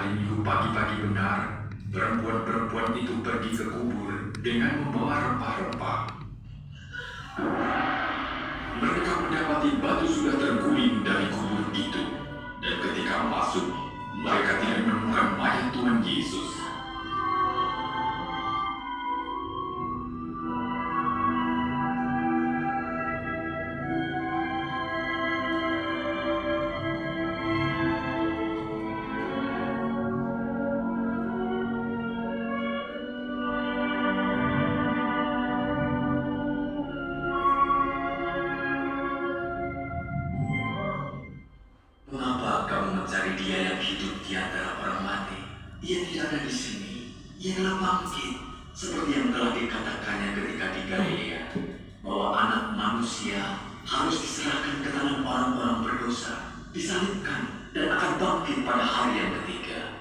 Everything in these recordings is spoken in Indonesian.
hari Minggu pagi-pagi benar, perempuan-perempuan itu pergi ke kubur dengan membawa rempah-rempah. Mereka mendapati batu sudah terguling dari kubur itu, dan ketika masuk, mereka tidak menemukan mayat Tuhan Yesus. Mengapa kamu mencari Dia yang hidup di antara orang mati? Ia tidak ada di sini. Ia telah bangkit, seperti yang telah dikatakannya ketika di Galilea, bahwa Anak Manusia harus diserahkan ke tangan orang-orang berdosa, disalibkan, dan akan bangkit pada hari yang ketiga.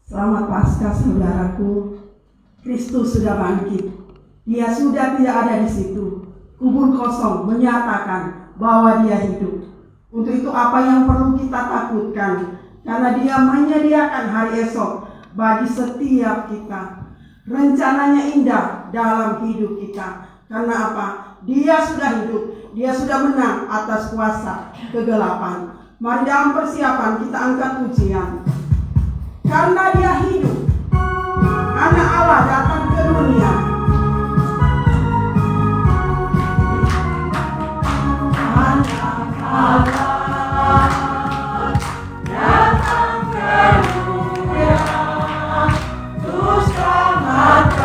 Selamat Paskah saudaraku, Kristus sudah bangkit. Dia sudah tidak ada di situ. Kubur kosong menyatakan bahwa Dia hidup. Untuk itu apa yang perlu kita takutkan? Karena Dia menyediakan hari esok bagi setiap kita. Rencananya indah dalam hidup kita. Karena apa? Dia sudah hidup. Dia sudah menang atas kuasa kegelapan. Mari dalam persiapan kita angkat pujian. Karena Dia hidup, Anak Allah datang ke dunia. Anak Allah datang ke dunia untuk selamatkan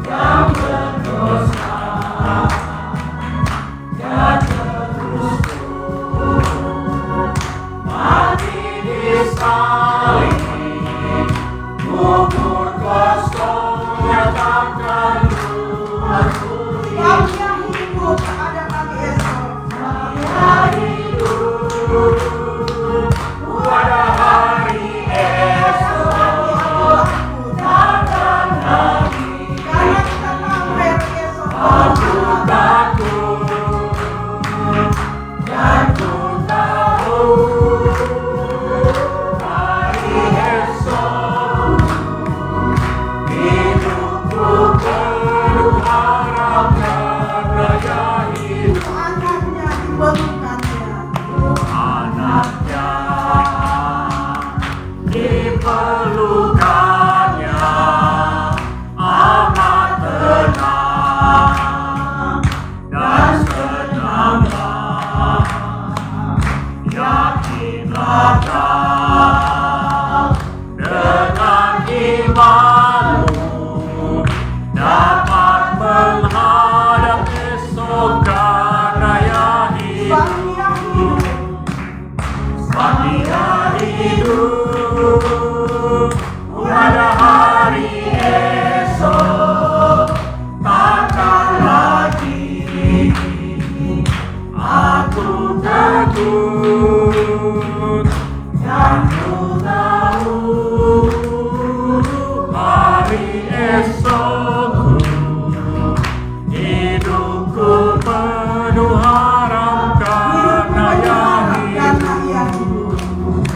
yang berdosa dan terus mati di salib. Kubur kosong nyatakan Tuhan hidup. Dia hidup pada pagi esok. Dia hidup pada hari esok. Takkan lagi karena kita tahu hari esok. Aku takut dan ku tahu hari esok. Hidupku penuh harap karena Dia hidup. Anaknya dipelukannya. Anaknya dipelukannya. Amat tenang dan senanglah. Yakinlah kau dengan imanmu dapat menghadap esok karena Ia hidup. Sebab Dia hidup pada hari esok. Takkan lagi aku takut dan ku tahu hari esok. Hidupku penuh harap karena Ia hidup.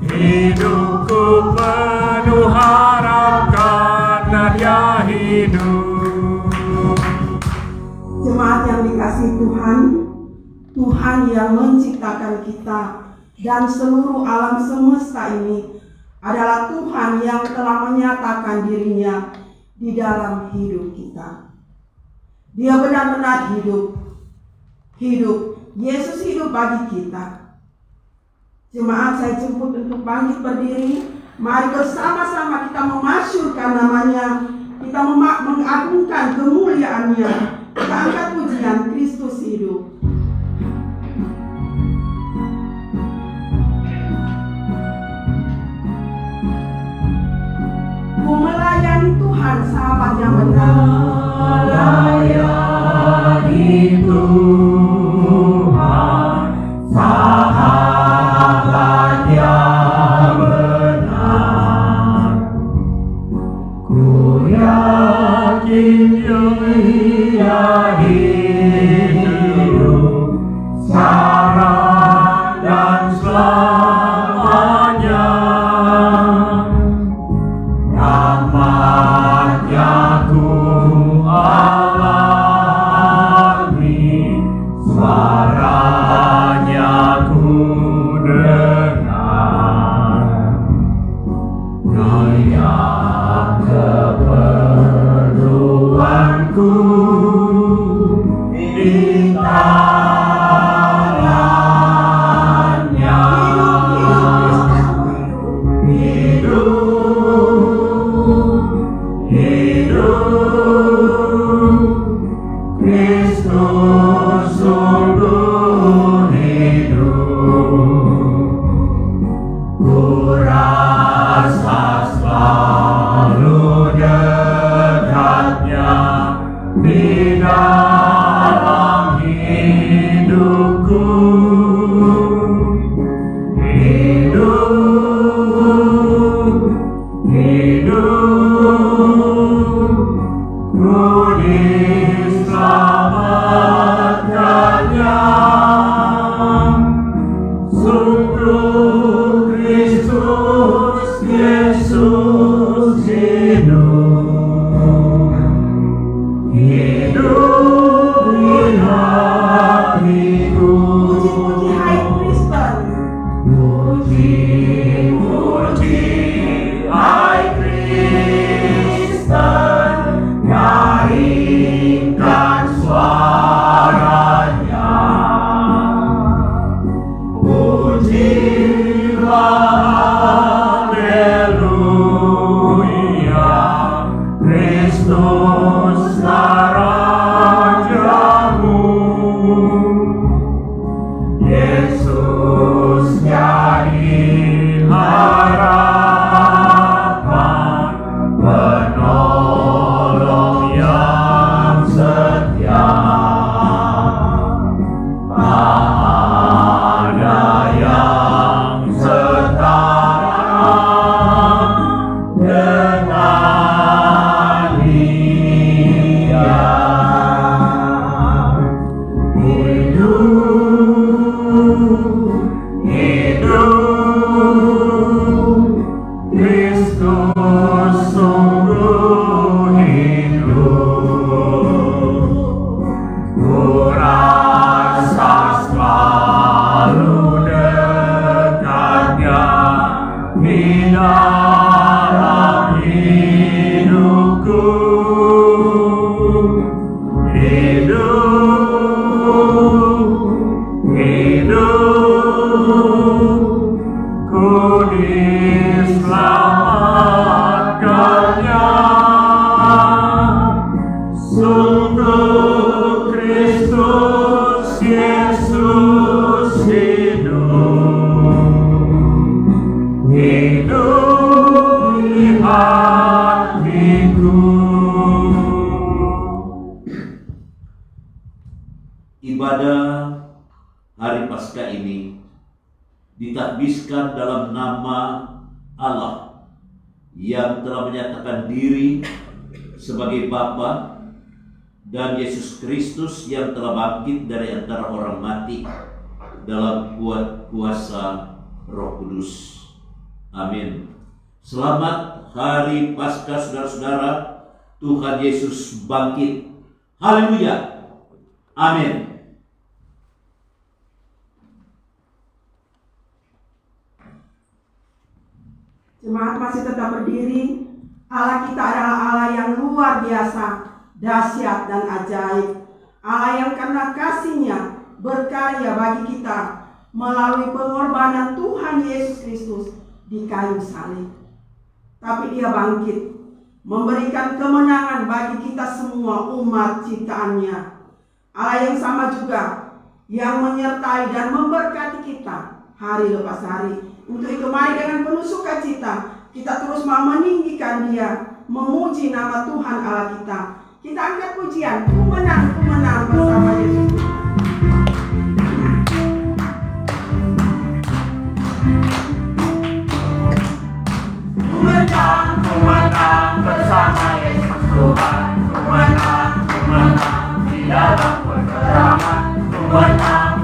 Hidupku penuh harap karena Dia hidup. Jemaat yang dikasihi Tuhan, Tuhan yang menciptakan kita dan seluruh alam semesta ini adalah Tuhan yang telah menyatakan diri-Nya di dalam hidup kita. Dia benar-benar hidup. Yesus hidup bagi kita. Jemaat, saya jemput untuk bangkit berdiri. Mari bersama-sama kita memasyurkan namanya. Kita mengagungkan kemuliaan-Nya. Kita angkat pujian Kristus hidup. suaranya ku dengar, dia keperluanku di tangannya. Hidup, Kristus sungguh hidup. Ku rasa selalu dekatnya di dalam hidupku. Ku diselamatkannya. Sungguh Kristus Yesus hidup. Hidup di hatiku. Puji-puji hai Kristen. Puji hai Kristen, nyanyikan suaranya. Pujilah, haleluya, Kristus Rajamu. Yesus jadi harapan, penolong yang setia. Tak ada yang setara dengan Dia. Hidup, Kristus sungguh hidup. Ku rasa selalu dekatnya di dalam hidupku. Hidup, ku diselamatkannya. Sungguh Kristus Yesus hidup. Hidup di hatiku. Ibadah hari Paskah ini ditakbiskan dalam nama Allah yang telah menyatakan diri sebagai Bapa, dan Yesus Kristus yang telah bangkit dari antara orang mati dalam kuasa Roh Kudus. Amin. Selamat hari Paskah saudara-saudara. Tuhan Yesus bangkit. Haleluya. Amin. Jemaat masih tetap berdiri. Allah kita adalah Allah yang luar biasa, dahsyat dan ajaib. Allah yang karena kasih-Nya berkarya bagi kita melalui pengorbanan Tuhan Yesus Kristus di kayu salib. Tapi Dia bangkit, memberikan kemenangan bagi kita semua umat ciptaan-Nya. Allah yang sama juga, yang menyertai dan memberkati kita hari lepas hari. Untuk itu mari dengan penuh sukacita kita terus mau meninggikan Dia, memuji nama Tuhan Allah kita. Kita angkat pujian, ku menang bersama Yesus. Ku menang bersama Yesus Tuhan. Ku menang di dalam perteraman. Ku menang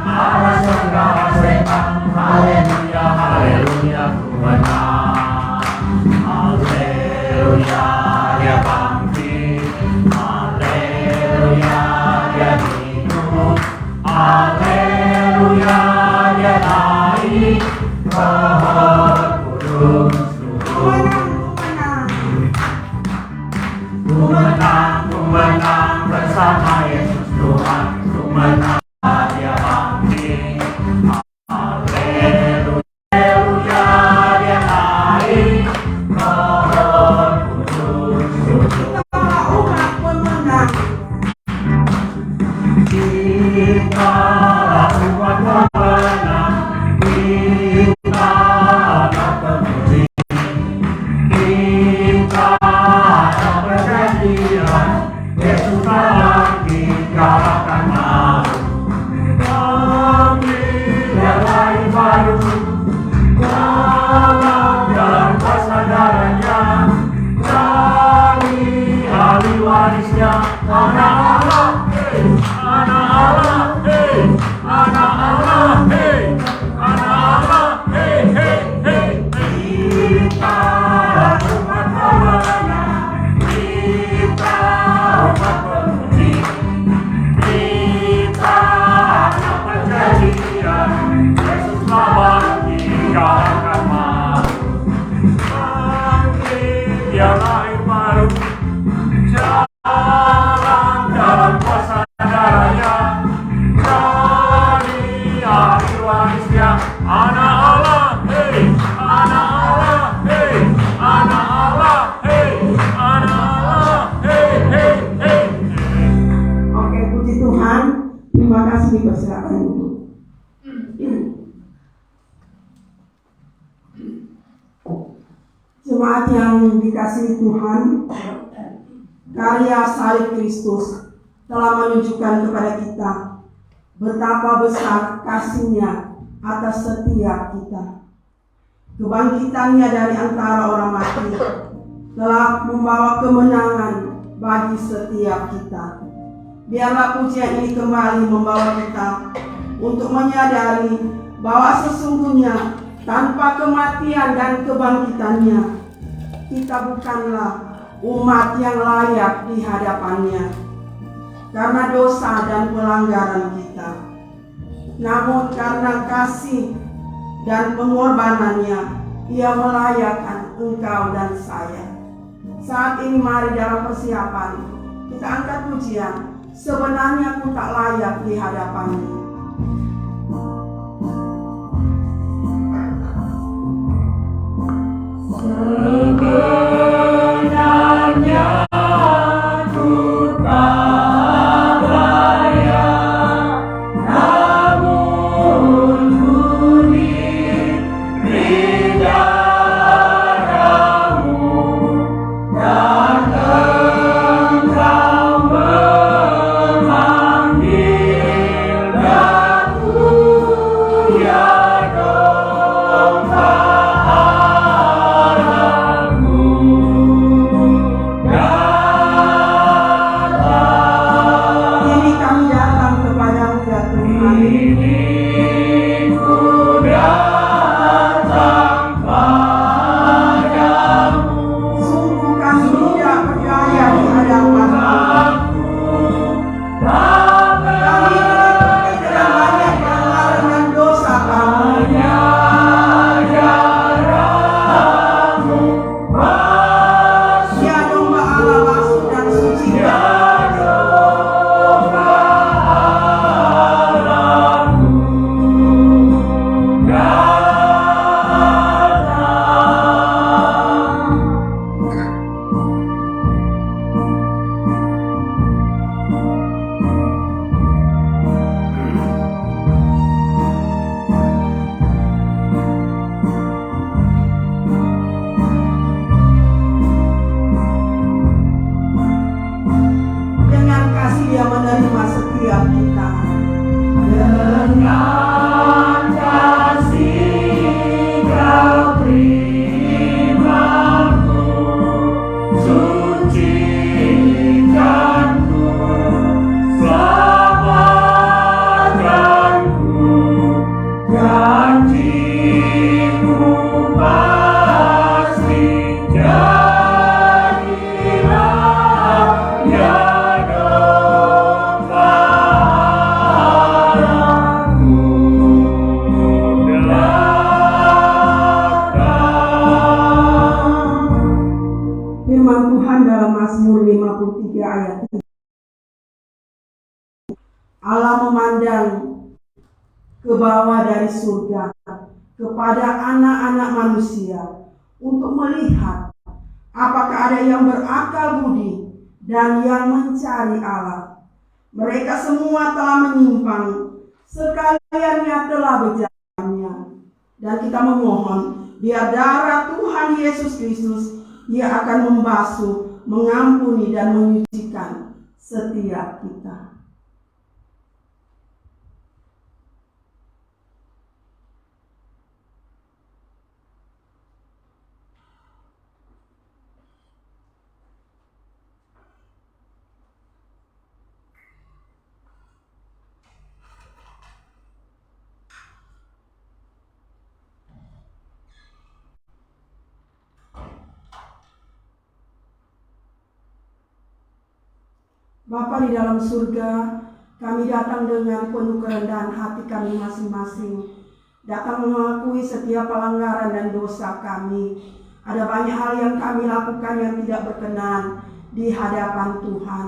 atas segala setan. Haleluya, haleluya, ku menang. Haleluya, Dia bangkit. Haleluya, Dia hidup. umat pemenang, kita anak pemudi, kita anak perjanjian, Yesus lagi akan mau. Kami mulai baru dalam kuasa darahnya, jadi ahli warisnya, anak Allah, anak Allah, anak Allah, anak Allah, kita umat pemenang, kita umat pemudi, kita anak perjanjian, Yesus bagi akan mau. Dia lahir baru, jalan dalam kuasa darahnya, jadi ahli warisnya, anak Allah, anak Allah, anak Allah, anak Allah, Oke, puji Tuhan. Terima kasih, dipersilakan Ibu. Jemaat yang dikasihi Tuhan, karya salib Kristus telah menunjukkan kepada kita betapa besar kasih-Nya atas setiap kita. Kebangkitannya dari antara orang mati telah membawa kemenangan bagi setiap kita. Biarlah pujian ini kembali membawa kita untuk menyadari bahwa sesungguhnya tanpa kematian dan kebangkitannya, kita bukanlah umat yang layak di hadapannya karena dosa dan pelanggaran kita. Namun karena kasih dan pengorbanannya, Ia melayakkan engkau dan saya. Saat ini mari dalam persiapan kita angkat pujian, sebenarnya aku tak layak di hadapannya. sebenarnya ku tak layak, namun ku diberi darah-Mu dan Engkau memanggil aku, ya domba Kini kami datang kepadamu ya Tuhan. Sungguh kami tidak berdaya di hadapan-Mu. Kami tidak banyak pelanggaran dan dosa kami. Ya domba Allah basuh dan suci dengan kasih Dia menerima setiap kita. Dengan kasih Kau terimaku, sucikanku, selamatkanku, janji-Mu pasti jadilah, ya domba Allahku. Firman Tuhan dalam Mazmur 53 ayat 3. Allah memandang ke bawah dari surga kepada anak-anak manusia untuk melihat apakah ada yang berakal budi dan yang mencari Allah. Mereka semua telah menyimpang, sekalian Ia telah berjalannya. Dan kita memohon, biar darah Tuhan Yesus Kristus, Ia akan membasuh, mengampuni, dan menyucikan setiap kita. Bapa di dalam surga, kami datang dengan penuh kerendahan hati kami masing-masing. Datang mengakui setiap pelanggaran dan dosa kami. Ada banyak hal yang kami lakukan yang tidak berkenan di hadapan Tuhan.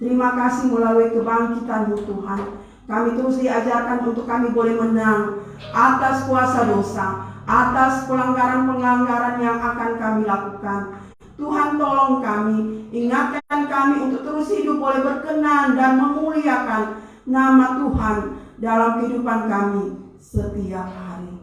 Terima kasih melalui kebangkitan-Mu Tuhan. Kami terus diajarkan untuk kami boleh menang atas kuasa dosa, atas pelanggaran-pelanggaran yang akan kami lakukan. Tuhan tolong kami, ingatkan kami untuk terus hidup boleh berkenan dan memuliakan nama Tuhan dalam kehidupan kami setiap hari.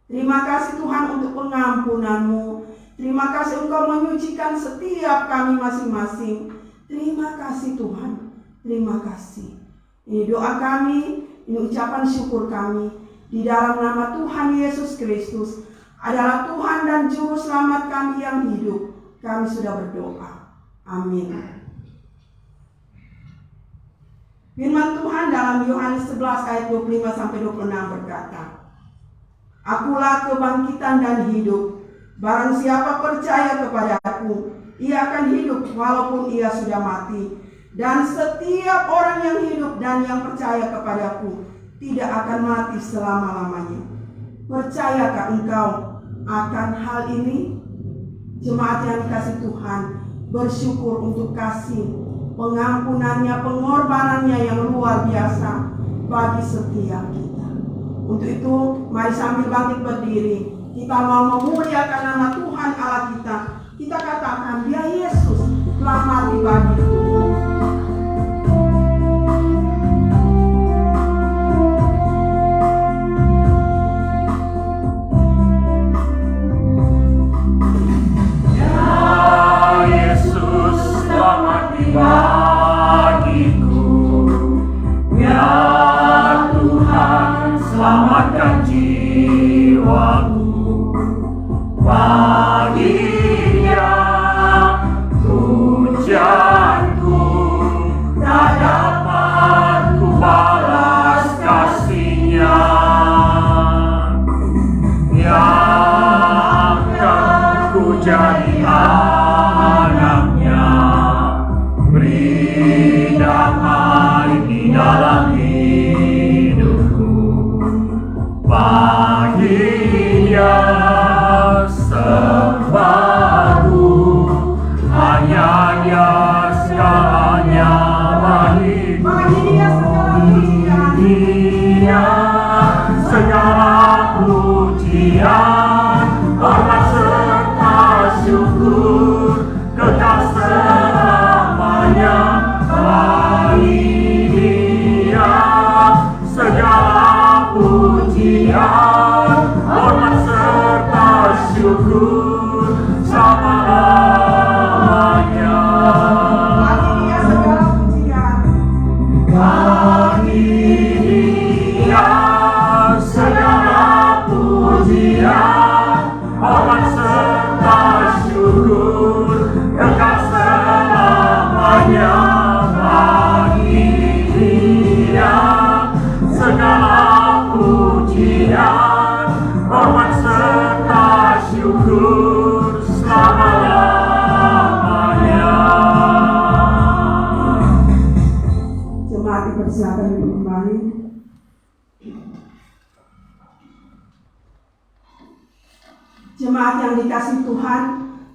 Terima kasih Tuhan untuk pengampunan-Mu. Terima kasih Engkau menyucikan setiap kami masing-masing. Terima kasih Tuhan, terima kasih. Ini doa kami, ini ucapan syukur kami. Di dalam nama Tuhan Yesus Kristus adalah Tuhan dan Juru Selamat kami yang hidup. Kami sudah berdoa. Amin. Firman Tuhan dalam Yohanes 11 ayat 25-26 berkata, Akulah kebangkitan dan hidup. Barang siapa percaya kepada Aku, ia akan hidup walaupun ia sudah mati. Dan setiap orang yang hidup dan yang percaya kepada Aku tidak akan mati selama-lamanya. Percayakah engkau akan hal ini? Jemaat yang dikasih Tuhan, bersyukur untuk kasih pengampunannya, pengorbanannya yang luar biasa bagi setiap kita. Untuk itu, mari sambil bangkit berdiri, kita mau memuliakan nama Tuhan Allah kita. Kita katakan, Dia Yesus telah mati bagiku. Bagiku, ya Tuhan, selamatkan jiwaku. Baginya pujianku, tak dapat ku balas kasih-Nya. Yang akan ku jadi anaknya, beri damai di dalam hidupku. Baginya sembahku, hanya Dia segalanya bagiku. Dia segala pujian, hormat serta syukur, kekal selamanya. Bagi Dia segala pujian, hormat serta syukur selama-lamanya. Bagi Dia segala pujian. Bagi Dia segala pujian, hormat serta syukur, kekal selamanya. Bagi Dia segala pujian, hormat serta syukur selama-lamanya. Jemaat dipersilakan untuk kembali. Jemaat yang dikasih Tuhan,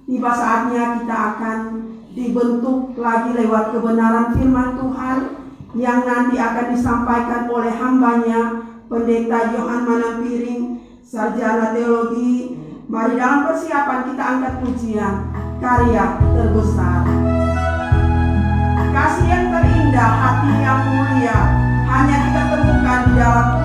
tiba saatnya kita akan dibentuk lagi lewat kebenaran firman Tuhan yang nanti akan disampaikan oleh hambanya, Pendeta Yohan Manampiring, Sarjana Teologi. Mari dalam persiapan kita angkat pujian, karya terbesar. Kasih yang terindah, hati yang mulia, hanya kita temukan di dalam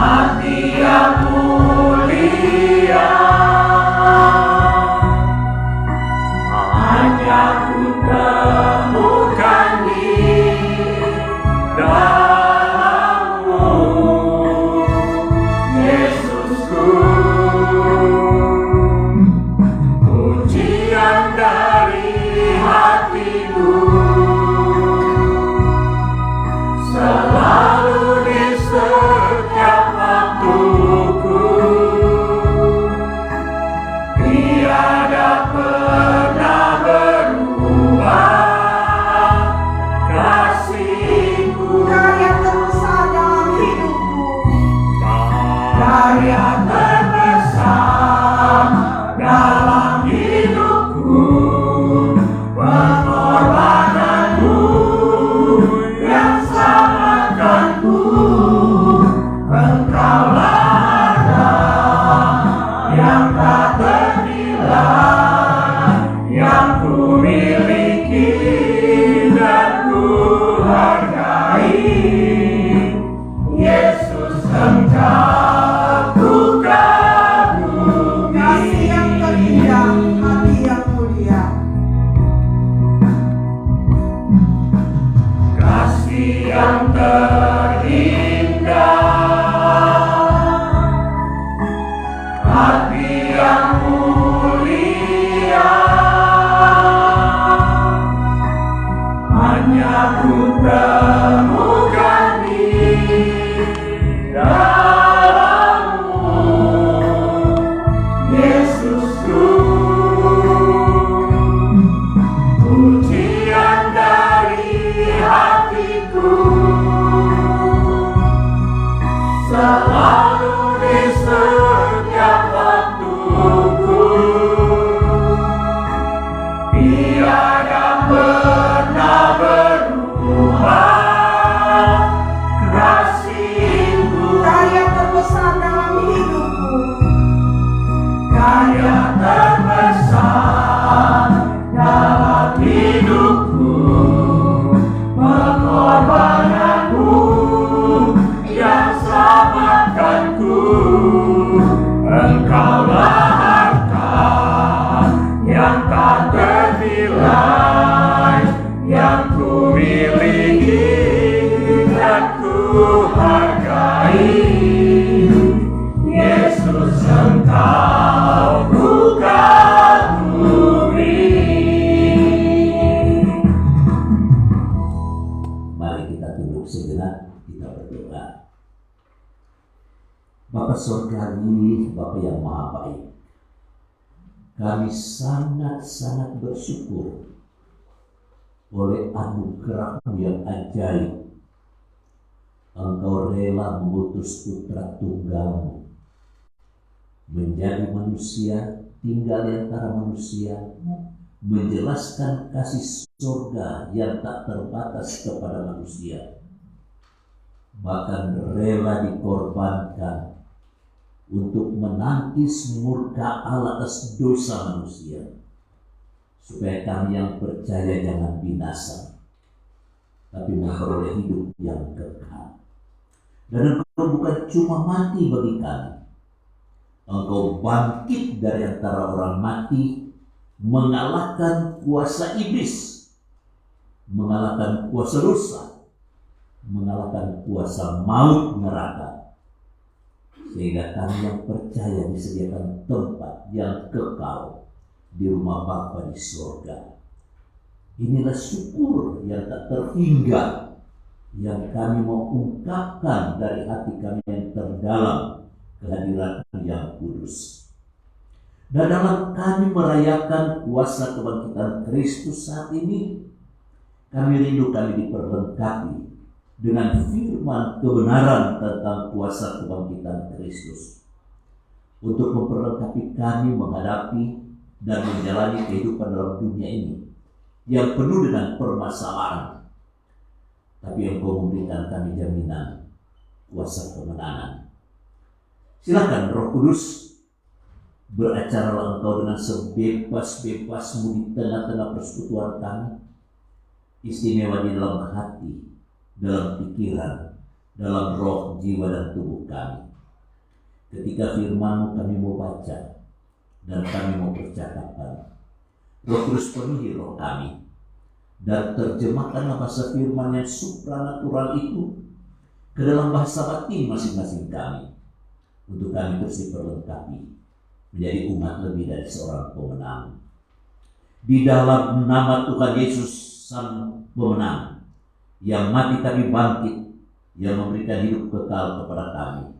hati yang mulia. Hanya ku temukan di dalam-Mu, Yesusku. Pujian dari hatiku selalu di setiap waktuku, tiada pernah berubah kasih-Mu. Karya terbesar dalam hidupku, Karya terbesar dalam hidupku, pengorbananmu yang selamatkanku. Engkaulah harta yang tak ternilai, yang ku miliki dan ku hargai. Yesus, Engkau ku kagumi. kasih yang terindah, hati yang mulia. Kasih yang terindah, hati yang mulia. Hanya ku temukan di dalam-Mu, Yesusku. Pujian dari hatiku selalu di setiap waktuku, tiada pernah berubah kasih-Mu. Karya terbesar dalam hidupku, Karya terbesar dalam hidupku, pengorbananmu yang selamatkanku. Engkaulah harta yang tak ternilai, yang ku miliki dan ku hargai. Yesus, Engkau ku kagumi. Mari kita tunduk sejenak, kita berdoa. Bapa Surgawi, Bapa yang Maha Baik, kami sangat-sangat bersyukur oleh anugerah-Mu yang ajaib. Engkau rela mengutus putra tunggal-Mu menjadi manusia, tinggal di antara manusia, menjelaskan kasih surga yang tak terbatas kepada manusia, bahkan rela dikorbankan untuk menangkis murka Allah atas dosa manusia, supaya kami yang percaya jangan binasa, tapi memperoleh hidup yang kekal. Dan Engkau bukan cuma mati bagi kami, Engkau bangkit dari antara orang mati, mengalahkan kuasa iblis, mengalahkan kuasa dosa, mengalahkan kuasa maut neraka, sehingga kami yang percaya disediakan tempat yang kekal di rumah Bapa di surga. Inilah syukur yang tak terhingga yang kami mau ungkapkan dari hati kami yang terdalam kehadiran yang kudus. Dan dalam kami merayakan kuasa kebangkitan Kristus saat ini, kami rindu kami diperlengkapi dengan firman kebenaran tentang kuasa kebangkitan Kristus, untuk memperlengkapi kami menghadapi dan menjalani kehidupan dalam dunia ini yang penuh dengan permasalahan, tapi Engkau memberikan kami jaminan kuasa kemenangan. Silakan Roh Kudus, beracaralah Engkau dengan sebebas-bebas-Mu di tengah-tengah persekutuan kami, istimewa di dalam hati, dalam pikiran, dalam roh, jiwa, dan tubuh kami. ketika firman kami mau baca dan kami mau percakapan, Roh Kudus penuhi roh kami dan terjemahkanlah bahasa firman yang supranatural itu ke dalam bahasa batin masing-masing kami, untuk kami terus diperlengkapi menjadi umat lebih dari seorang pemenang. Di dalam nama Tuhan Yesus Sang Pemenang, yang mati tapi bangkit, yang memberikan hidup kekal kepada kami,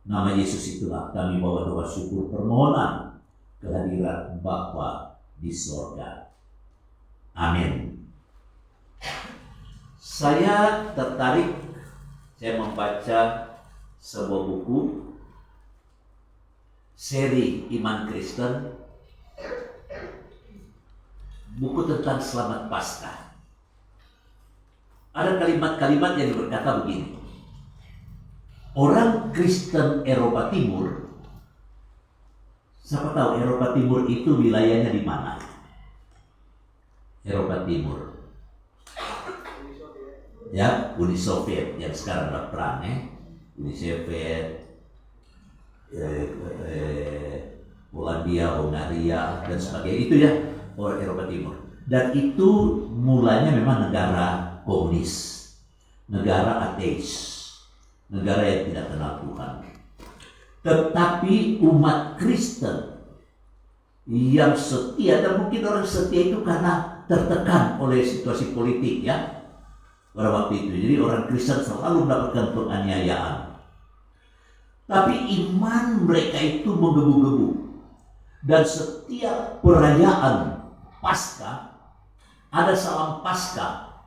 nama Yesus itulah kami bawa doa syukur permohonan kehadiran Bapa di sorga. Amin. Saya tertarik, saya membaca sebuah buku seri Iman Kristen, buku tentang Selamat Paskah. Ada kalimat-kalimat yang berkata begini: orang Kristen Eropa Timur, siapa tahu Eropa Timur itu wilayahnya di mana? Eropa Timur, ya, Uni Soviet yang sekarang ada perang, Uni Soviet, Polandia, Hungaria dan sebagainya, itu ya orang Eropa Timur. Dan itu mulanya memang negara komunis, negara ateis, negara yang tidak kenal Tuhan. Tetapi umat Kristen yang setia, dan mungkin orang setia itu karena tertekan oleh situasi politik ya pada waktu itu. Jadi orang Kristen selalu mendapatkan penganiayaan. Tapi iman mereka itu menggebu-gebu. Dan setiap perayaan Paskah ada salam Paskah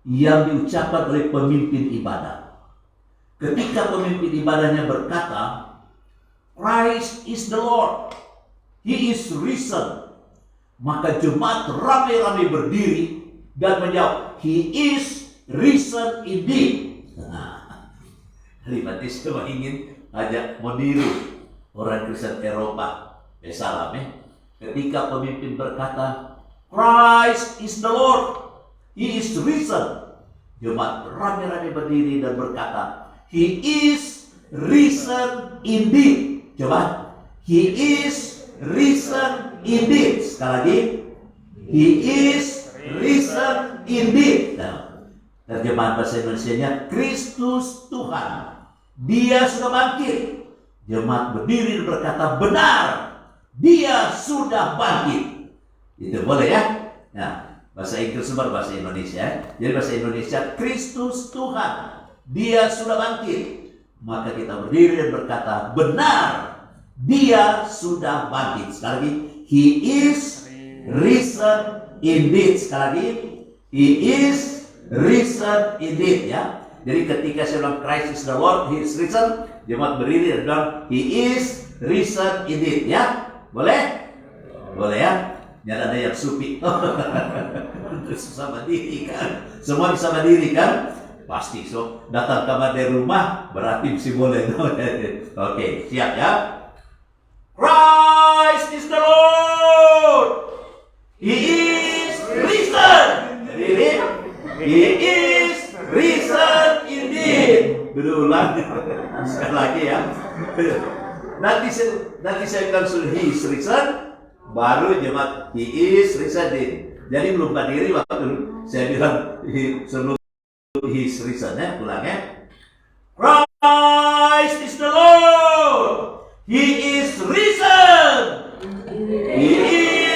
yang diucapkan oleh pemimpin ibadah. Ketika pemimpin ibadahnya berkata, Christ is the Lord, He is risen, maka jemaat ramai-ramai berdiri dan menjawab, He is risen indeed. Kalimat itu cuma ingin ajak meniru orang Kristen Eropa. Salam ketika pemimpin berkata, Christ is the Lord, He is risen, jemaat ramai-ramai berdiri dan berkata, He is risen indeed. Coba, He is risen indeed. Sekali lagi, He is risen indeed. Nah, terjemahan bahasa Indonesianya, Kristus Tuhan, Dia sudah bangkit. Jemaat berdiri dan berkata, benar, Dia sudah bangkit. Itu boleh ya? Nah, bahasa Inggris sama bahasa Indonesia. Jadi bahasa Indonesia, Kristus Tuhan, Dia sudah bangkit. Maka kita berdiri dan berkata, benar, Dia sudah bangkit. Sekali lagi, He is risen indeed. Sekali lagi, He is risen indeed ya. Jadi ketika saya bilang Christ is the Lord, He is risen, jemaat berdiri dan bilang He is risen indeed ya. Boleh? Boleh ya? Jangan ada yang supi. Susah berdiri kan? Semua bisa berdiri kan? Pasti. So, datang kamar dari rumah berarti mesti boleh. Oke, siap ya? Christ is the Lord. He is risen. Berdiri. He is risen indeed. Dulu ulang. Sekali lagi ya. Nanti saya bilang sudah He is risen, baru jemaat He is risen. Jadi belum berdiri waktu saya bilang sebelum He is risen ya, ulang ya. Christ is the Lord, He is risen, He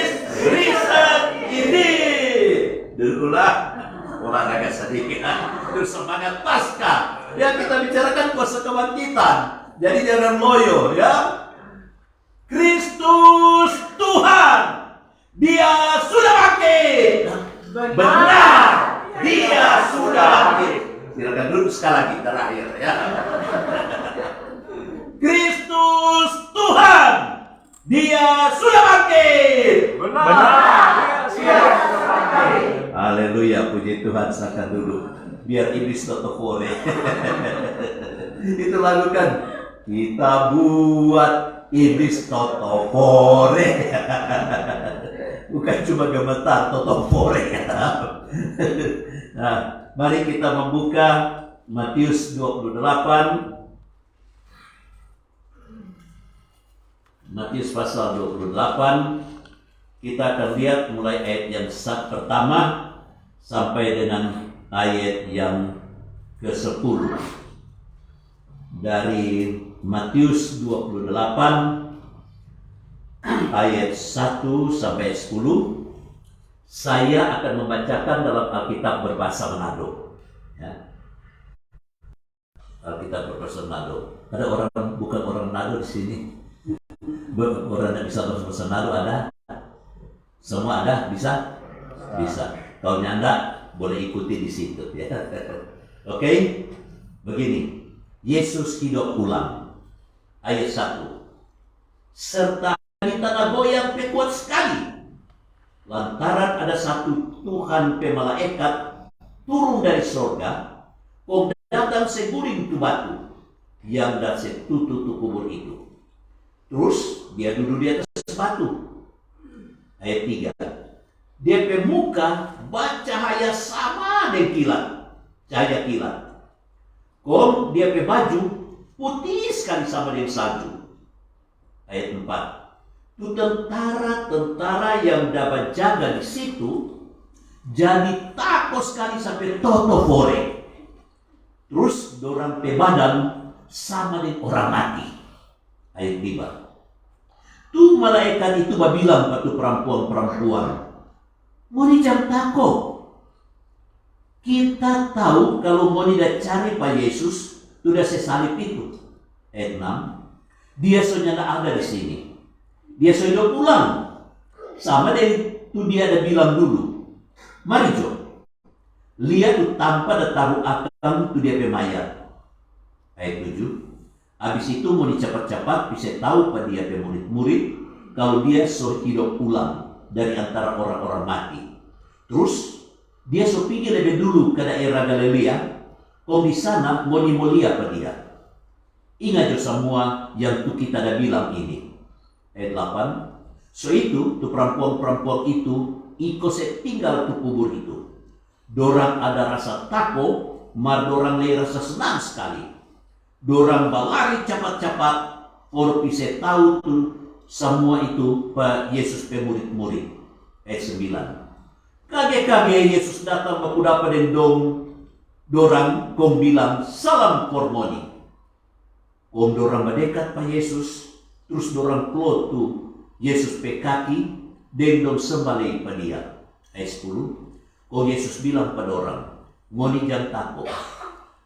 is risen indeed. Dulu ulang, olahraga sedikit. Itu semangat Paskah. Ya, kita bicarakan kuasa kebangkitan. Jadi jangan loyo ya. Kristus Tuhan, Dia sudah bangkit. Benar, Dia sudah bangkit. Silakan duduk sekali lagi terakhir ya. Kristus Tuhan, Dia sudah bangkit. Benar, Dia sudah bangkit. Haleluya, puji Tuhan. Silakan duduk. Biar iblis totofore. Itu lagu kan. Kita buat iblis totofore. Bukan cuma gemetar totofore. Nah, mari kita membuka Matius 28 Matius pasal 28, kita akan lihat mulai ayat yang pertama sampai dengan ayat yang ke-10. Dari Matius 28 ayat 1 sampai 10, saya akan membacakan dalam Alkitab berbahasa Manado. Ya. Alkitab berbahasa Manado. Ada orang bukan orang Manado di sini. Orang yang bisa berbahasa Manado ada? Semua ada? Bisa? Bisa. Kalau nyanda boleh ikuti di situ. Ya. Oke? Begini. Yesus hidup ulang. Ayat 1. Serta di tanah goyang kuat sekali, lantaran ada satu Tuhan pemalaikat turun dari sorga, datang seguring tu batu yang dan setutu tu kubur itu. Terus dia duduk di atas batu. Ayat 3. Dia pemuka bercahaya sama dengan kilat, cahaya kilat. Kom dia pe baju putih sekali sama dengan salju. Ayat 4. Itu tentara-tentara yang dapat jaga di situ jadi takut sekali sampai toto fore. Terus dorang pe badan sama dengan orang mati. Ayat 5. Tu malaikat itu bilang pada perempuan-perempuan, Moni jangan takut. Kita tahu kalau Moni dah cari Pak Yesus, sudah sesalib itu. Ayat 6. Dia sudah ada di sini. Dia sudah pulang. Sama dari itu dia ada bilang dulu. Mari Jo. Lihat tu tanpa ada taruh akan tu dia pemayat. Ayat 7. Habis itu mau cepat-cepat bisa tahu pada dia murid-murid kalau dia sudah hidup ulang dari antara orang-orang mati. Terus dia sudah pergi lebih dulu ke daerah Galilea. Kalau di sana mau mulia pada dia. Ingat jo semua yang tu kita dah bilang ini. Ayat 8. So itu tu perempuan-perempuan itu ikut tinggal tu kubur itu. Dorang ada rasa takut, mar dorang lagi rasa senang sekali. Dorang berlari cepat-cepat, orang bisa tahu tu semua itu Pak Yesus pe murid-murid. Ayat 9. Kage-kage Yesus datang berkuda pada dorang kong bilang salam formoni. Kong dorang berdekat Pak Yesus, terus dorang pelot tu Yesus pe kaki dan dong sembali pada dia. Ayat 10. Kong Yesus bilang pada orang, ngoni jangan takut.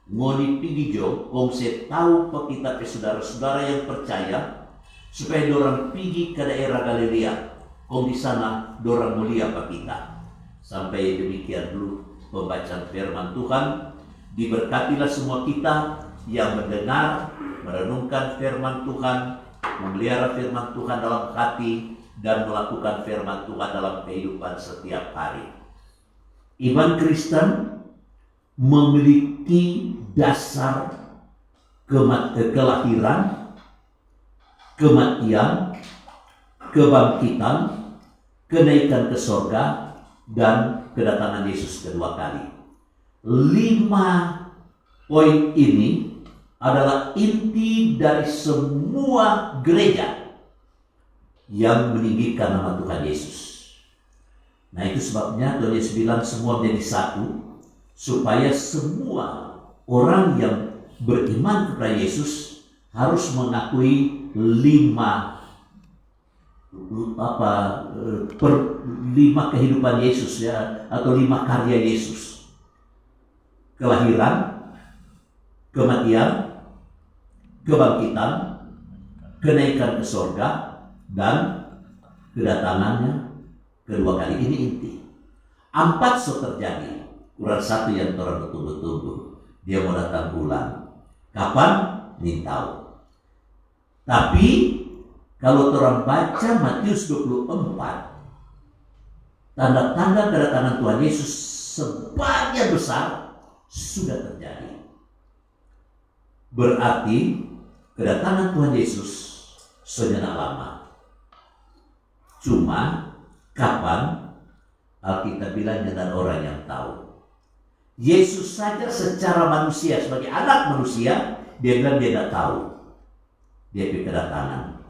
Ngoni pergi jo, kong saya tahu pak kita pe saudara-saudara yang percaya supaya dorang pergi ke daerah Galilea. Kong di sana dorang mulia pak kita. Sampai demikian dulu pembacaan firman Tuhan. Diberkatilah semua kita yang mendengar, merenungkan firman Tuhan, memelihara firman Tuhan dalam hati dan melakukan firman Tuhan dalam kehidupan setiap hari. Iman Kristen memiliki dasar kelahiran, kematian, kebangkitan, kenaikan ke sorga, dan kedatangan Yesus kedua kali. 5 poin ini adalah inti dari semua gereja yang meninggikan nama Tuhan Yesus. Nah itu sebabnya Tuhan Yesus bilang semua menjadi satu, supaya semua orang yang beriman kepada Yesus harus mengakui 5 kehidupan Yesus ya, atau 5 karya Yesus. Kelahiran, kematian, kebangkitan, kenaikan ke sorga, dan kedatangannya kedua kali. Ini inti. 4 sudah terjadi. Kurang 1 yang orang betul-betul dia mau datang ulang. Kapan? Nih tahu. Tapi kalau orang baca Matius 24, tanda-tanda kedatangan Tuhan Yesus sebagian besar sudah terjadi. Berarti kedatangan Tuhan Yesus sudah lama. Cuma kapan? Alkitab bilang dengan orang yang tahu. Yesus saja secara manusia, sebagai anak manusia, dia bilang dia tidak tahu dia kedatangan.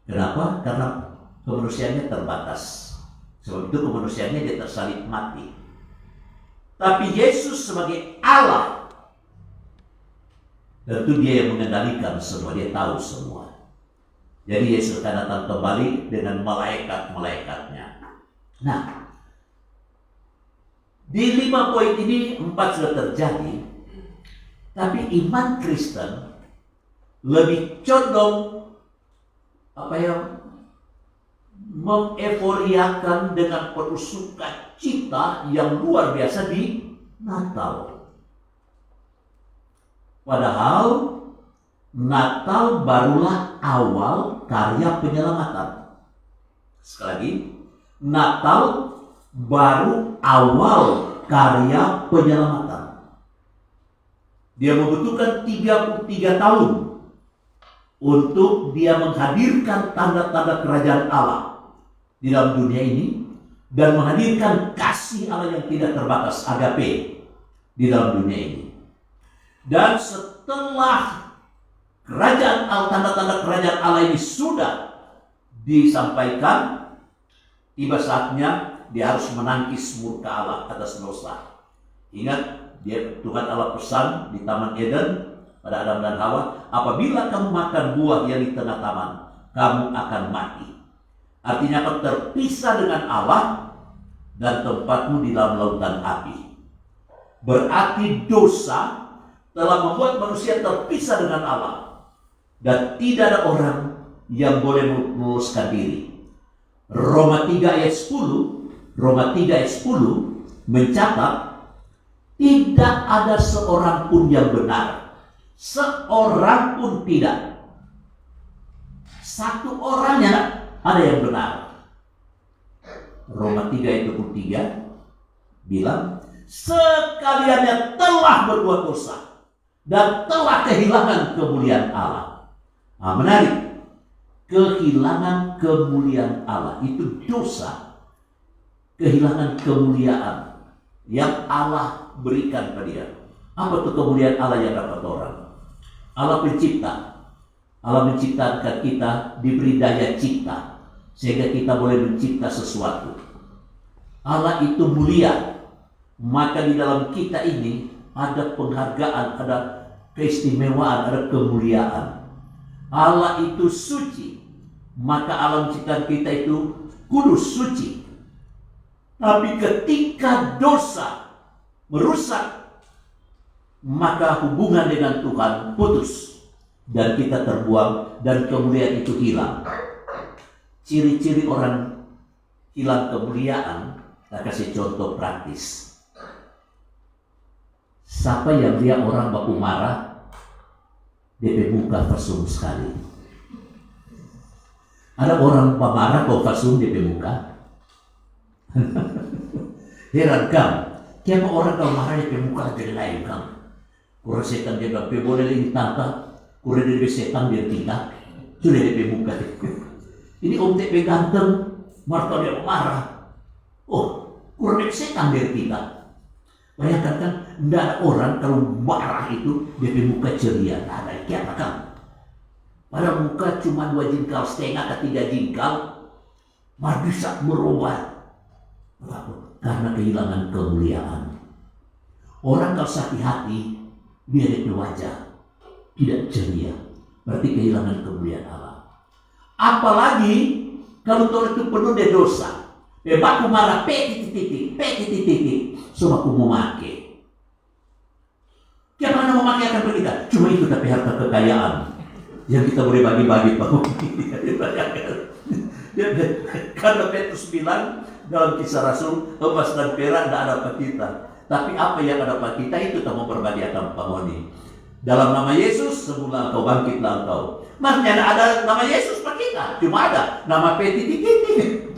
Kenapa? Karena kemanusiaannya terbatas. Sebab itu kemanusiaannya dia tersalib mati. Tapi Yesus sebagai Allah, tentu dia yang mengendalikan semua, dia tahu semua. Jadi Yesus akan datang kembali dengan malaikat-malaikatnya. Nah, di 5 poin ini 4 sudah terjadi. Tapi iman Kristen lebih condong mengeforiakan dengan penuh sukacita yang luar biasa di Natal. Padahal Natal barulah awal karya penyelamatan. Sekali lagi, Natal baru awal karya penyelamatan. Dia membutuhkan 33 tahun untuk dia menghadirkan tanda-tanda kerajaan Allah di dalam dunia ini dan menghadirkan kasih Allah yang tidak terbatas, agape, di dalam dunia ini. Dan setelah kerajaan Allah, tanda-tanda kerajaan Allah ini sudah disampaikan, tiba saatnya dia harus menangkis murka Allah atas dosa. Ingat, Tuhan Allah pesan di Taman Eden pada Adam dan Hawa, apabila kamu makan buah yang di tengah taman, kamu akan mati. Artinya kamu terpisah dengan Allah dan tempatmu di dalam lautan api. Berarti dosa telah membuat manusia terpisah dengan Allah. Dan tidak ada orang yang boleh meloloskan diri. Roma 3 ayat 10 mencatat, tidak ada seorang pun yang benar. Seorang pun tidak. Satu orangnya ada yang benar. Roma 3 ayat 23 bilang, sekaliannya telah berbuat dosa dan telah kehilangan kemuliaan Allah. Nah, menarik. Kehilangan kemuliaan Allah itu dosa. Kehilangan kemuliaan yang Allah berikan pada dia. Apa itu kemuliaan Allah yang dapat orang? Allah pencipta. Allah menciptakan kita, diberi daya cipta sehingga kita boleh mencipta sesuatu. Allah itu mulia. Maka di dalam kita ini ada penghargaan, ada keistimewaan, ada kemuliaan. Allah itu suci, maka alam ciptaan kita itu kudus, suci. Tapi ketika dosa merusak, maka hubungan dengan Tuhan putus dan kita terbuang dan kemuliaan itu hilang. Ciri-ciri orang hilang kemuliaan, saya kasih contoh praktis. Siapa yang dia orang baku marah, DP muka fasum sekali. Ada orang pemarah kok fasum DP muka. Heran kam, kenapa orang kalau marah DP muka jadi lain kam? Kurang setan dia bilang, boleh ini tangka, kurang DP setan dia tinggal, sudah DP muka. Ini om DP ganteng, marah dia marah. Oh, kurang DP setan dia tinggal. Bayangkan kan, tidak ada orang kalau marah itu DP muka ceria, tidak ada kiapa kan? Pada muka cuma 2 jengkal setengah ke 3 jengkal, malah bisa merubah. Karena kehilangan kemuliaan. Orang kalau sakit hati, dia DP wajah tidak ceria, berarti kehilangan kemuliaan Allah. Apalagi kalau orang itu penuh dengan dosa. Baku marah, titik, so aku mau make. Siapa yang mau make akan berita? Cuma itu tapi harta kekayaan yang kita boleh bagi-bagi Pak. Karena Petrus bilang dalam Kisah Rasul, emas dan perak tidak ada pada kita. Tapi apa yang ada pada kita itu kita mau berbagi akan pamoni. Dalam nama Yesus, semula engkau bangkitlah engkau. Maksudnya ada nama Yesus pada kita, cuma ada nama titik.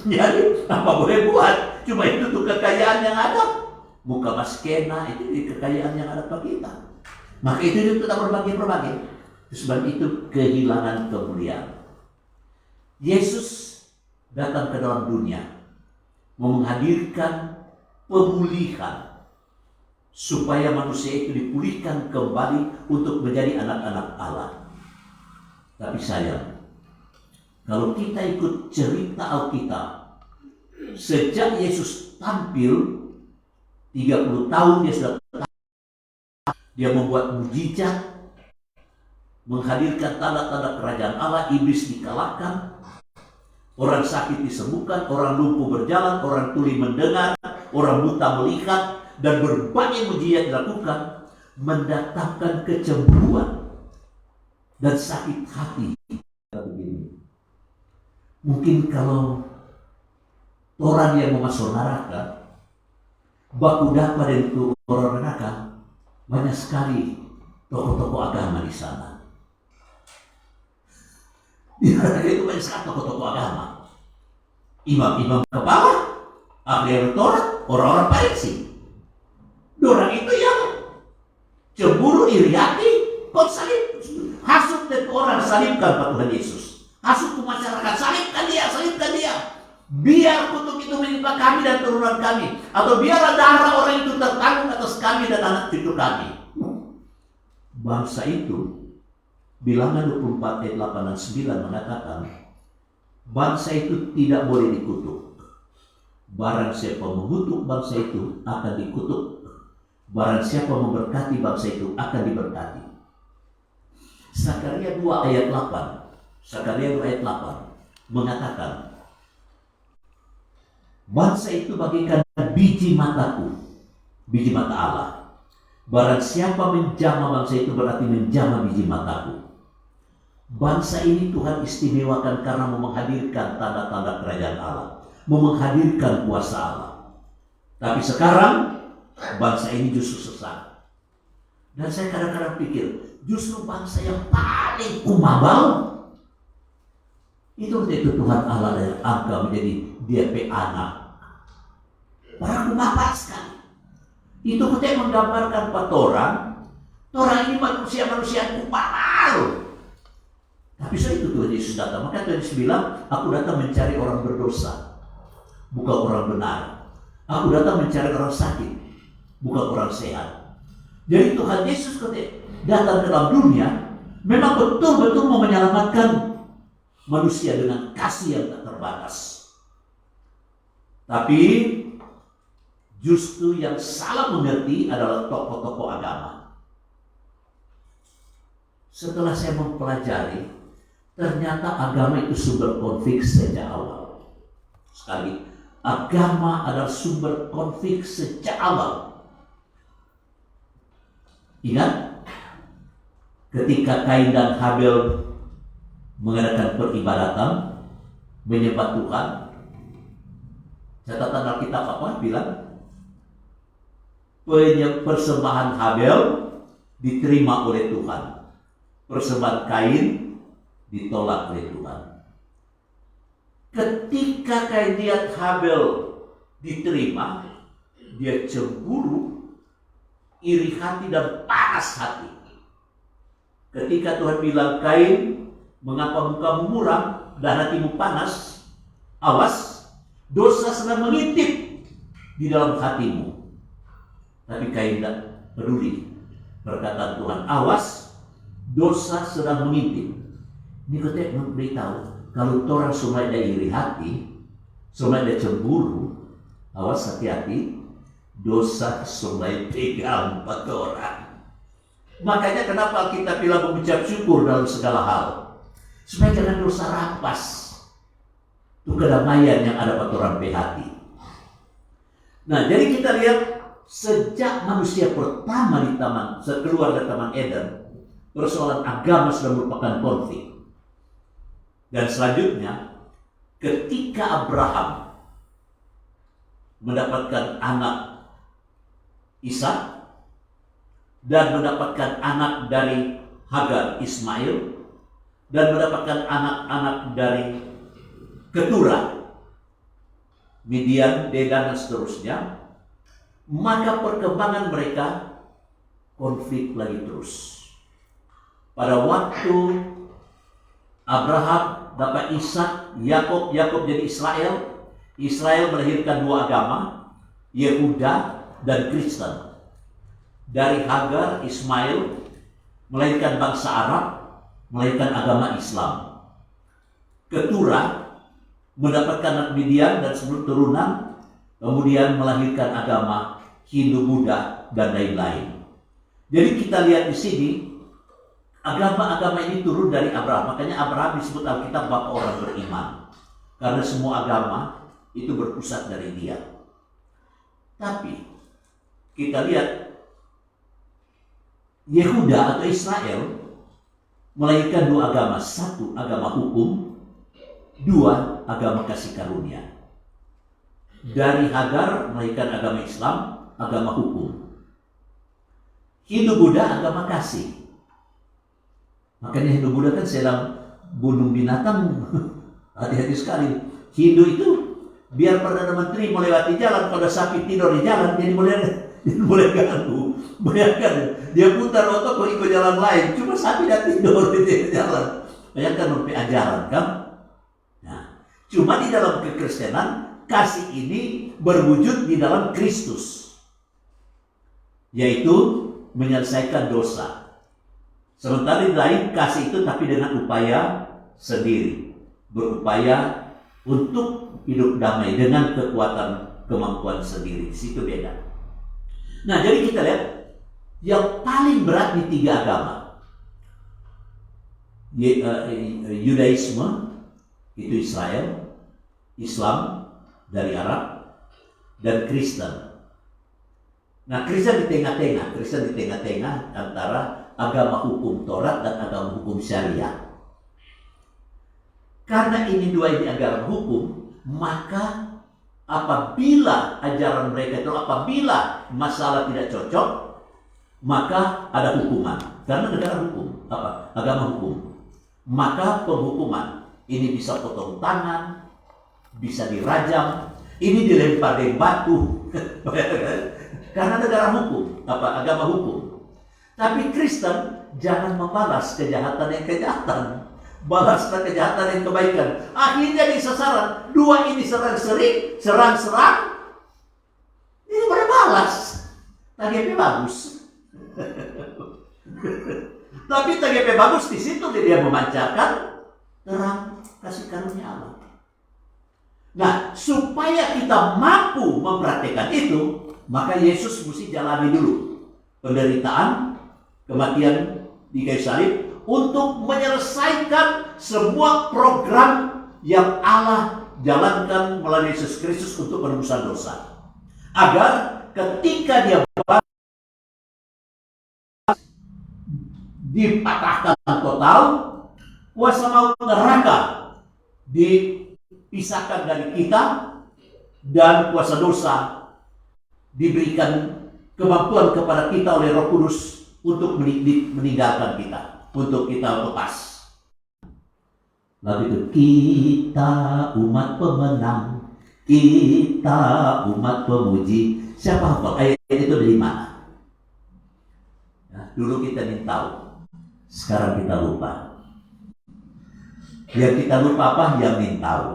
Jadi apa boleh buat? Cuma itu tuh kekayaan yang ada. Muka maskena itu kekayaan yang ada pada kita. Maka itu kita berbagi. Sebab itu kehilangan kemuliaan. Yesus datang ke dalam dunia menghadirkan pemulihan supaya manusia itu dipulihkan kembali untuk menjadi anak-anak Allah. Tapi sayang, Kalau kita ikut cerita Alkitab, sejak Yesus tampil 30 tahun dia membuat mujizat, menghadirkan tanda-tanda kerajaan Allah, iblis dikalahkan, orang sakit disembuhkan, orang lumpuh berjalan, orang tuli mendengar, orang buta melihat, dan berbagai mujizat dilakukan, mendatangkan kecemburuan dan sakit hati. Begini, mungkin kalau orang yang memasuk neraka, baku dapat itu orang neraka, banyak sekali tokoh-tokoh agama di sana. Di neraka itu banyak sekali tokoh-tokoh agama, imam-imam kepala, ahli Taurat, orang-orang Farisi. Orang itu yang cemburu, iri hati, kok salib, hasut dan orang salibkan Pak Tuhan Yesus, hasut ke masyarakat, salibkan dia, biar kutuk itu menimpa kami dan turunan kami, atau biarlah darah orang itu tertanggung atas kami dan anak cucu kami. Bangsa itu, Bilangan 24 ayat 8 dan 9 mengatakan, bangsa itu tidak boleh dikutuk. Barang siapa mengutuk bangsa itu akan dikutuk. Barang siapa memberkati bangsa itu akan diberkati. Sakaria 2 ayat 8. Sakaria 2 ayat 8 mengatakan, bangsa itu bagaikan biji mataku, biji mata Allah. Barang siapa menjamah bangsa itu berarti menjamah biji mataku. Bangsa ini Tuhan istimewakan karena mau menghadirkan tanda-tanda kerajaan Allah, mau menghadirkan kuasa Allah. Tapi sekarang bangsa ini justru sesat. Dan saya kadang-kadang pikir, justru bangsa yang paling kumabau itu Tuhan Allah yang angkat menjadi DP anak. Para kumabau sekali. Itu kita menggambarkan pada orang ini manusia-manusia kumabau. Tapi so itu Tuhan Yesus datang. Maka Tuhan Yesus bilang, aku datang mencari orang berdosa, bukan orang benar. Aku datang mencari orang sakit, bukan orang sehat. Jadi Tuhan Yesus ketika datang ke dalam dunia, memang betul-betul mau menyelamatkan manusia dengan kasih yang tak terbatas. Tapi justru yang salah mengerti adalah tokoh-tokoh agama. Setelah saya mempelajari, ternyata agama itu sumber konflik sejak awal. Sekali, agama adalah sumber konflik sejak awal. Ingat, ketika Kain dan Habel mengadakan peribadatan, menyembah Tuhan, catatan Alkitab apa bilang? Persembahan Habel diterima oleh Tuhan, persembahan Kain ditolak oleh Tuhan. Ketika Kain lihat Habel diterima, dia cemburu, iri hati dan panas hati. Ketika Tuhan bilang, Kain, mengapa mukamu muram dan hatimu panas? Awas, dosa sedang mengintip di dalam hatimu. Tapi Kain tidak peduli perkataan Tuhan. Awas, dosa sedang mengintip. Ini kita memberitahu, kalau orang semua ada iri hati, semua ada cemburu, awas hati-hati, dosa semua pegang pada orang. Makanya kenapa kita bilang mengucap syukur dalam segala hal, supaya jangan dosa rampas. Itu kedamaian yang ada pada orang hati. Nah, jadi kita lihat sejak manusia pertama di taman, keluar dari Taman Eden, persoalan agama sudah merupakan konflik. Dan selanjutnya, ketika Abraham mendapatkan anak Ishak dan mendapatkan anak dari Hagar, Ismail, dan mendapatkan anak-anak dari Keturah, Midian, Dedan, dan seterusnya, maka perkembangan mereka konflik lagi terus. Pada waktu Abraham dapat Ishak, Yakub jadi Israel, Israel melahirkan dua agama, Yehuda dan Kristen. Dari Hagar, Ismail melahirkan bangsa Arab, melahirkan agama Islam. Keturah mendapatkan anak Midian dan seluruh turunan, kemudian melahirkan agama Hindu-Buddha dan lain-lain. Jadi kita lihat di sini agama-agama ini turun dari Abraham. Makanya Abraham disebut Alkitab bapak orang beriman, karena semua agama itu berpusat dari dia. Tapi kita lihat Yehuda atau Israel melahirkan dua agama. Satu, agama hukum. Dua, agama kasih karunia. Dari Hagar melahirkan agama Islam, agama hukum. Hindu-Buddha agama kasih. Makanya Hindu-Buddha kan sedang bunuh binatang. Hati-hati sekali. Hindu itu biar Perdana Menteri melewati jalan, kalau sapi tidur di jalan, jadi boleh ganggu. Bayangkan, dia putar otot kok ikut jalan lain, cuma sapi dan tidur di jalan. Bayangkan sampai ajaran kan? Nah, cuma di dalam kekristenan kasih ini berwujud di dalam Kristus, yaitu menyelesaikan dosa. Sementara di lain kasih itu tapi dengan upaya sendiri, berupaya untuk hidup damai dengan kekuatan kemampuan sendiri. Di situ beda. Nah, jadi kita lihat yang paling berat di tiga agama, Yudaisme itu Israel, Islam dari Arab, dan Kristen. Nah, Kristen di tengah-tengah antara agama hukum Taurat dan agama hukum syariah. Karena ini dua ini agama hukum, maka apabila ajaran mereka itu, apabila masalah tidak cocok, maka ada hukuman. Karena negara hukum, agama hukum, maka penghukuman. Ini bisa potong tangan, bisa dirajam, ini dilempar dengan batu. Karena negara hukum, agama hukum. Tapi Kristen jangan membalas kejahatan yang kejahatan, balaslah kejahatan yang kebaikan. Akhirnya di sasaran dua ini serang-serang, ini berbalas. TGP bagus. Tapi TGP bagus di situ dia memancarkan terang kasih karunia Allah. Nah, supaya kita mampu mempraktikkan itu, maka Yesus mesti jalani dulu penderitaan, kematian di kayu salib untuk menyelesaikan semua program yang Allah jalankan melalui Yesus Kristus untuk penebusan dosa. Agar ketika dia dipatahkan total, kuasa maut neraka dipisahkan dari kita, dan kuasa dosa diberikan kemampuan kepada kita oleh Roh Kudus untuk meninggalkan kita, untuk kita lepas. Lalu itu, kita umat pemenang, kita umat pemuji. Siapa hafal ayat itu dari mana? Nah, dulu kita ingin tahu, sekarang kita lupa. Yang kita lupa apa? Yang ingin tahu.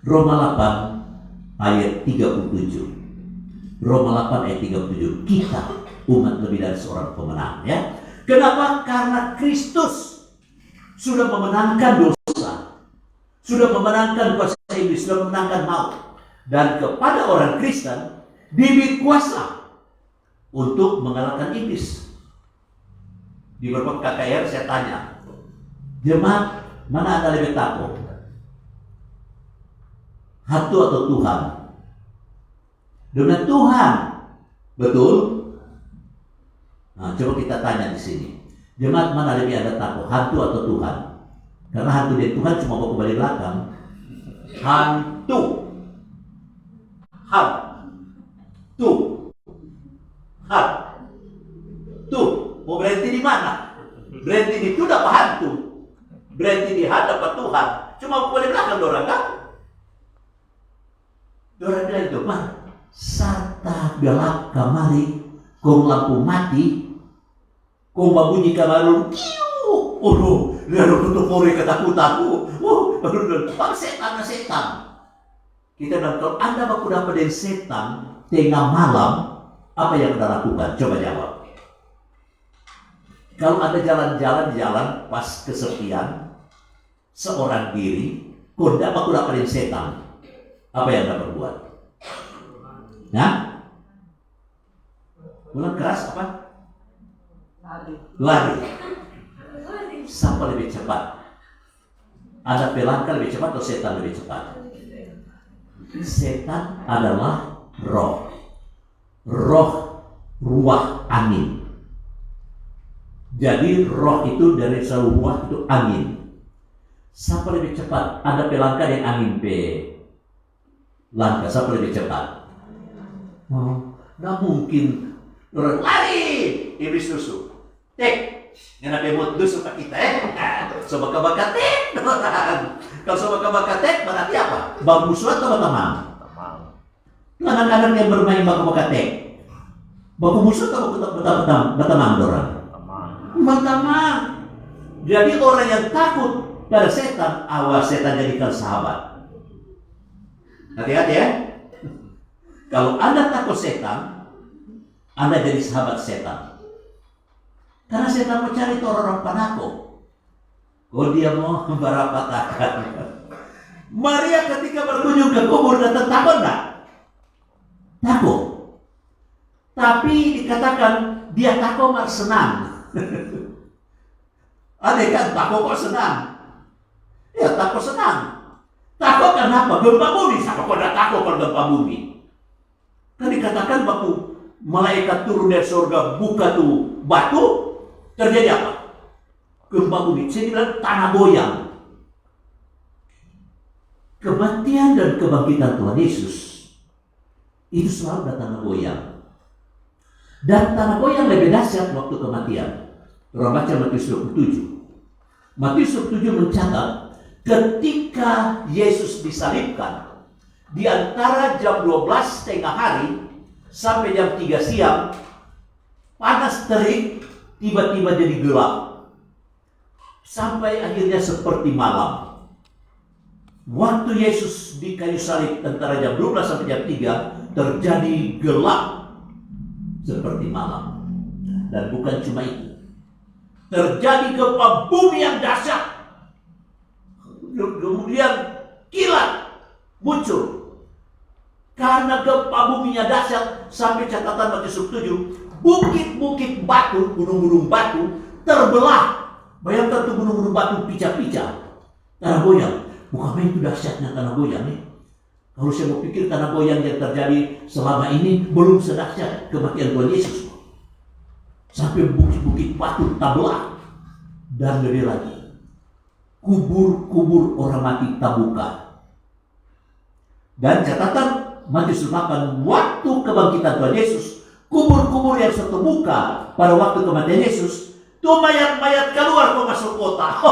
Roma 8 ayat 37. Roma 8 ayat 37. Kita umat lebih dari seorang pemenang, ya. Kenapa? Karena Kristus sudah memenangkan dosa, sudah memenangkan kuasa iblis, sudah memenangkan maut. Dan kepada orang Kristen diberi kuasa untuk mengalahkan iblis. Di beberapa KKR saya tanya, jemaat, mana Anda lebih takut? Hantu atau Tuhan? Dengan Tuhan, betul? Nah, coba kita tanya di sini. Jemaat, mana lebih Anda takut? Hantu atau Tuhan? Karena hantu dan Tuhan cuma mau kembali belakang. Hantu. Hantu. Hantu. Mau berhenti di mana? Berhenti di itu dapat hantu. Berhenti di hadapan Tuhan. Cuma mau kembali belakang dorang kan? Dorang bilang itu, "Man, sarta gelap kamari, kong lampu mati, kong babunyi kamarun, kiu, lalu tutup kore ketakutanku, bang setan. Kita bilang, kalau Anda baku dapat dari setan tengah malam, apa yang Anda lakukan? Coba jawab. Kalau Anda jalan-jalan pas kesepian, seorang diri, kau dapat kulaparin setan, apa yang dapat buat? Nah, ulang keras apa? Lari. Siapa lebih cepat? Ada pelangkah lebih cepat atau setan lebih cepat? Setan adalah roh, ruah angin. Jadi roh itu dari seluruh ruah itu angin. Siapa lebih cepat? Ada pelangkah yang angin langkah. Siapa lebih cepat? Nggak mungkin. Lari, iblis tusuk. Tek, ngana bemot tusuk ke kita Sobat kabakatek. Kalau sobat kabakatek berarti apa? Bagus atau berteman? Kadang-kadang yang bermain baku bakatek. Baku musuh atau berteman orang? Berteman. Jadi orang yang takut pada setan, awas setan jadikan sahabat. Hati-hati ya. Kalau Anda takut setan, Anda jadi sahabat setan. Karena setan mau cari orang-orang penakut. Kalau dia mau merapatkan. Maria ketika berkunjung ke kubur datang takut enggak? Takut. Tapi dikatakan dia takut malah senang. Ada kan takut kok senang? Ya takut senang. Takut kenapa? Gempa bumi. Siapa kok tidak takut kalau gempa bumi? Kan dikatakan waktu malaikat turun dari surga buka tuh batu, terjadi apa? Gempa bumi. Saya bilang tanah goyang. Kematian dan kebangkitan Tuhan Yesus itu selalu ada tanah goyang. Dan tanah goyang lebih dahsyat waktu kematian. Orang baca Matius 27. Matius 27 mencatat ketika Yesus disalibkan, di antara jam 12 tengah hari sampai jam 3 siang, panas terik, tiba-tiba jadi gelap. Sampai akhirnya seperti malam. Waktu Yesus di kayu salib antara jam 12 sampai jam 3 terjadi gelap seperti malam. Dan bukan cuma itu. Terjadi gempa bumi yang dahsyat. Kemudian kilat muncul. Karena gempa buminya dahsyat, sampai catatan Matius 7, bukit-bukit batu, gunung-gunung batu terbelah. Bayangkan tuh gunung-gunung batu picah-picah. Tanah goyang. Bukan main itu dahsyatnya tanah goyang nih. Kalau saya mau pikir tanah goyang yang terjadi selama ini belum sedahsyat kematian Tuhan Yesus. Sampai bukit-bukit batu terbelah. Dan lebih lagi, kubur-kubur orang mati terbuka. Dan catatan Matius 8, waktu kebangkitan Tuhan Yesus, kubur-kubur yang terbuka pada waktu kematian Yesus, itu mayat-mayat keluar ke masuk kota.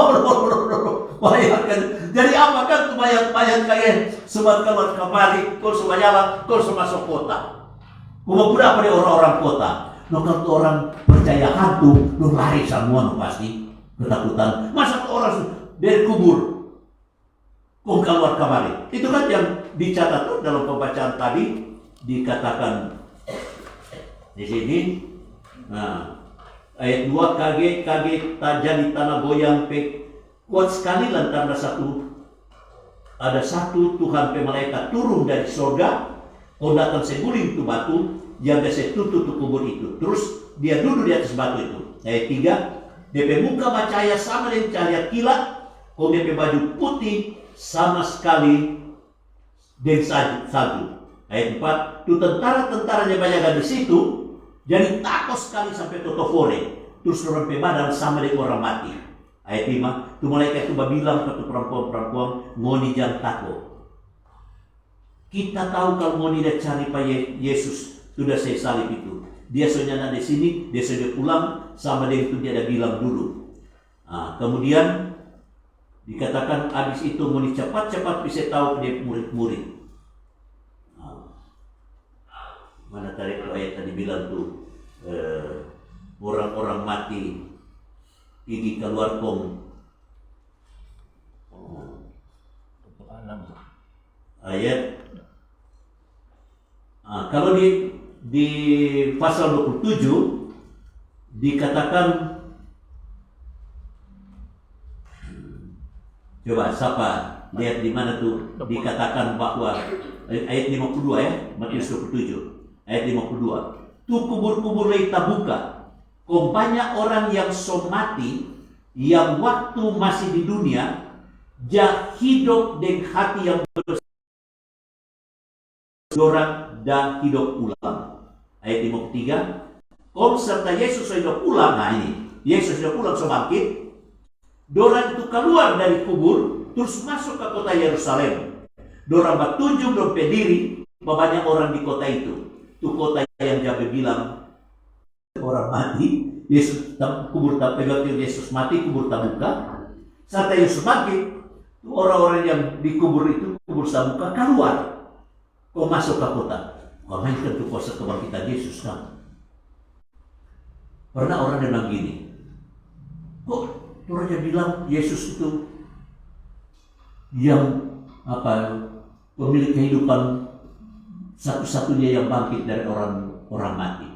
Bayangkan, jadi apa kan tuh mayat-mayat kayak semua keluar kemari, kau semua jalan, kau semua masuk kota. Kau apa pada orang-orang kota? No, kalau orang percaya hantu, no lari semua no, pasti ketakutan. Masa tuh orang dari kubur kau keluar kemari? Itu kan yang dicatat tuh dalam pembacaan tadi dikatakan di sini. Nah, ayat 2, kaget tak jadi tanah goyang kuat sekali lantaran ada satu Tuhan pemalaikat turun dari surga, datang seguling itu batu yang biasa tutup kubur itu. Terus dia duduk di atas batu itu. Ayat 3, DP muka macahaya sama dengan cahaya kilat, DP baju putih sama sekali dengan salju. Ayat 4, itu tentara-tentaranya banyak di situ, jadi takut sekali sampai totofore. Terus orang pemadam sama dengan orang mati. Ayat 5, itu malaikat itu bilang ke perempuan-perempuan, ngoni jangan takut. Kita tahu kalau ngoni dia cari Pak Yesus sudah saya salib itu. Dia sudah di sini, dia sudah pulang, sama dengan itu dia ada bilang dulu. Nah, kemudian dikatakan habis itu ngoni cepat-cepat bisa tahu dia murid-murid. Mana tadi ayat tadi bilang tuh orang-orang mati ini keluar ayat kalau di pasal 27 dikatakan Coba siapa lihat di mana tuh dikatakan bahwa ayat 52 ya, Matius 27 ayat 52. Tuh kubur-kubur lagi terbuka. Banyak orang yang mati yang waktu masih di dunia jah hidup dengan hati yang bersih, dorang dah hidup ulang. Ayat 53. Serta Yesus hidup ulang. Nah ini Yesus hidup ulang bangkit. Dorang itu keluar dari kubur, terus masuk ke kota Yerusalem. Dorang bertunjuk dan berdiri, banyak orang di kota itu. Itu kota yang Jabe bilang orang mati. Yesus kubur tak pegang, Yesus mati, kubur tak buka. Saat Yesus mati, orang-orang yang di kubur itu, kubur tak buka, keluar. Kau masuk ke kota. Kau mainkan tuh kuasa kebangkitan Yesus kan. Pernah orang yang bilang gini, kok orang yang bilang Yesus itu yang pemilik kehidupan satu-satunya yang bangkit dari orang mati.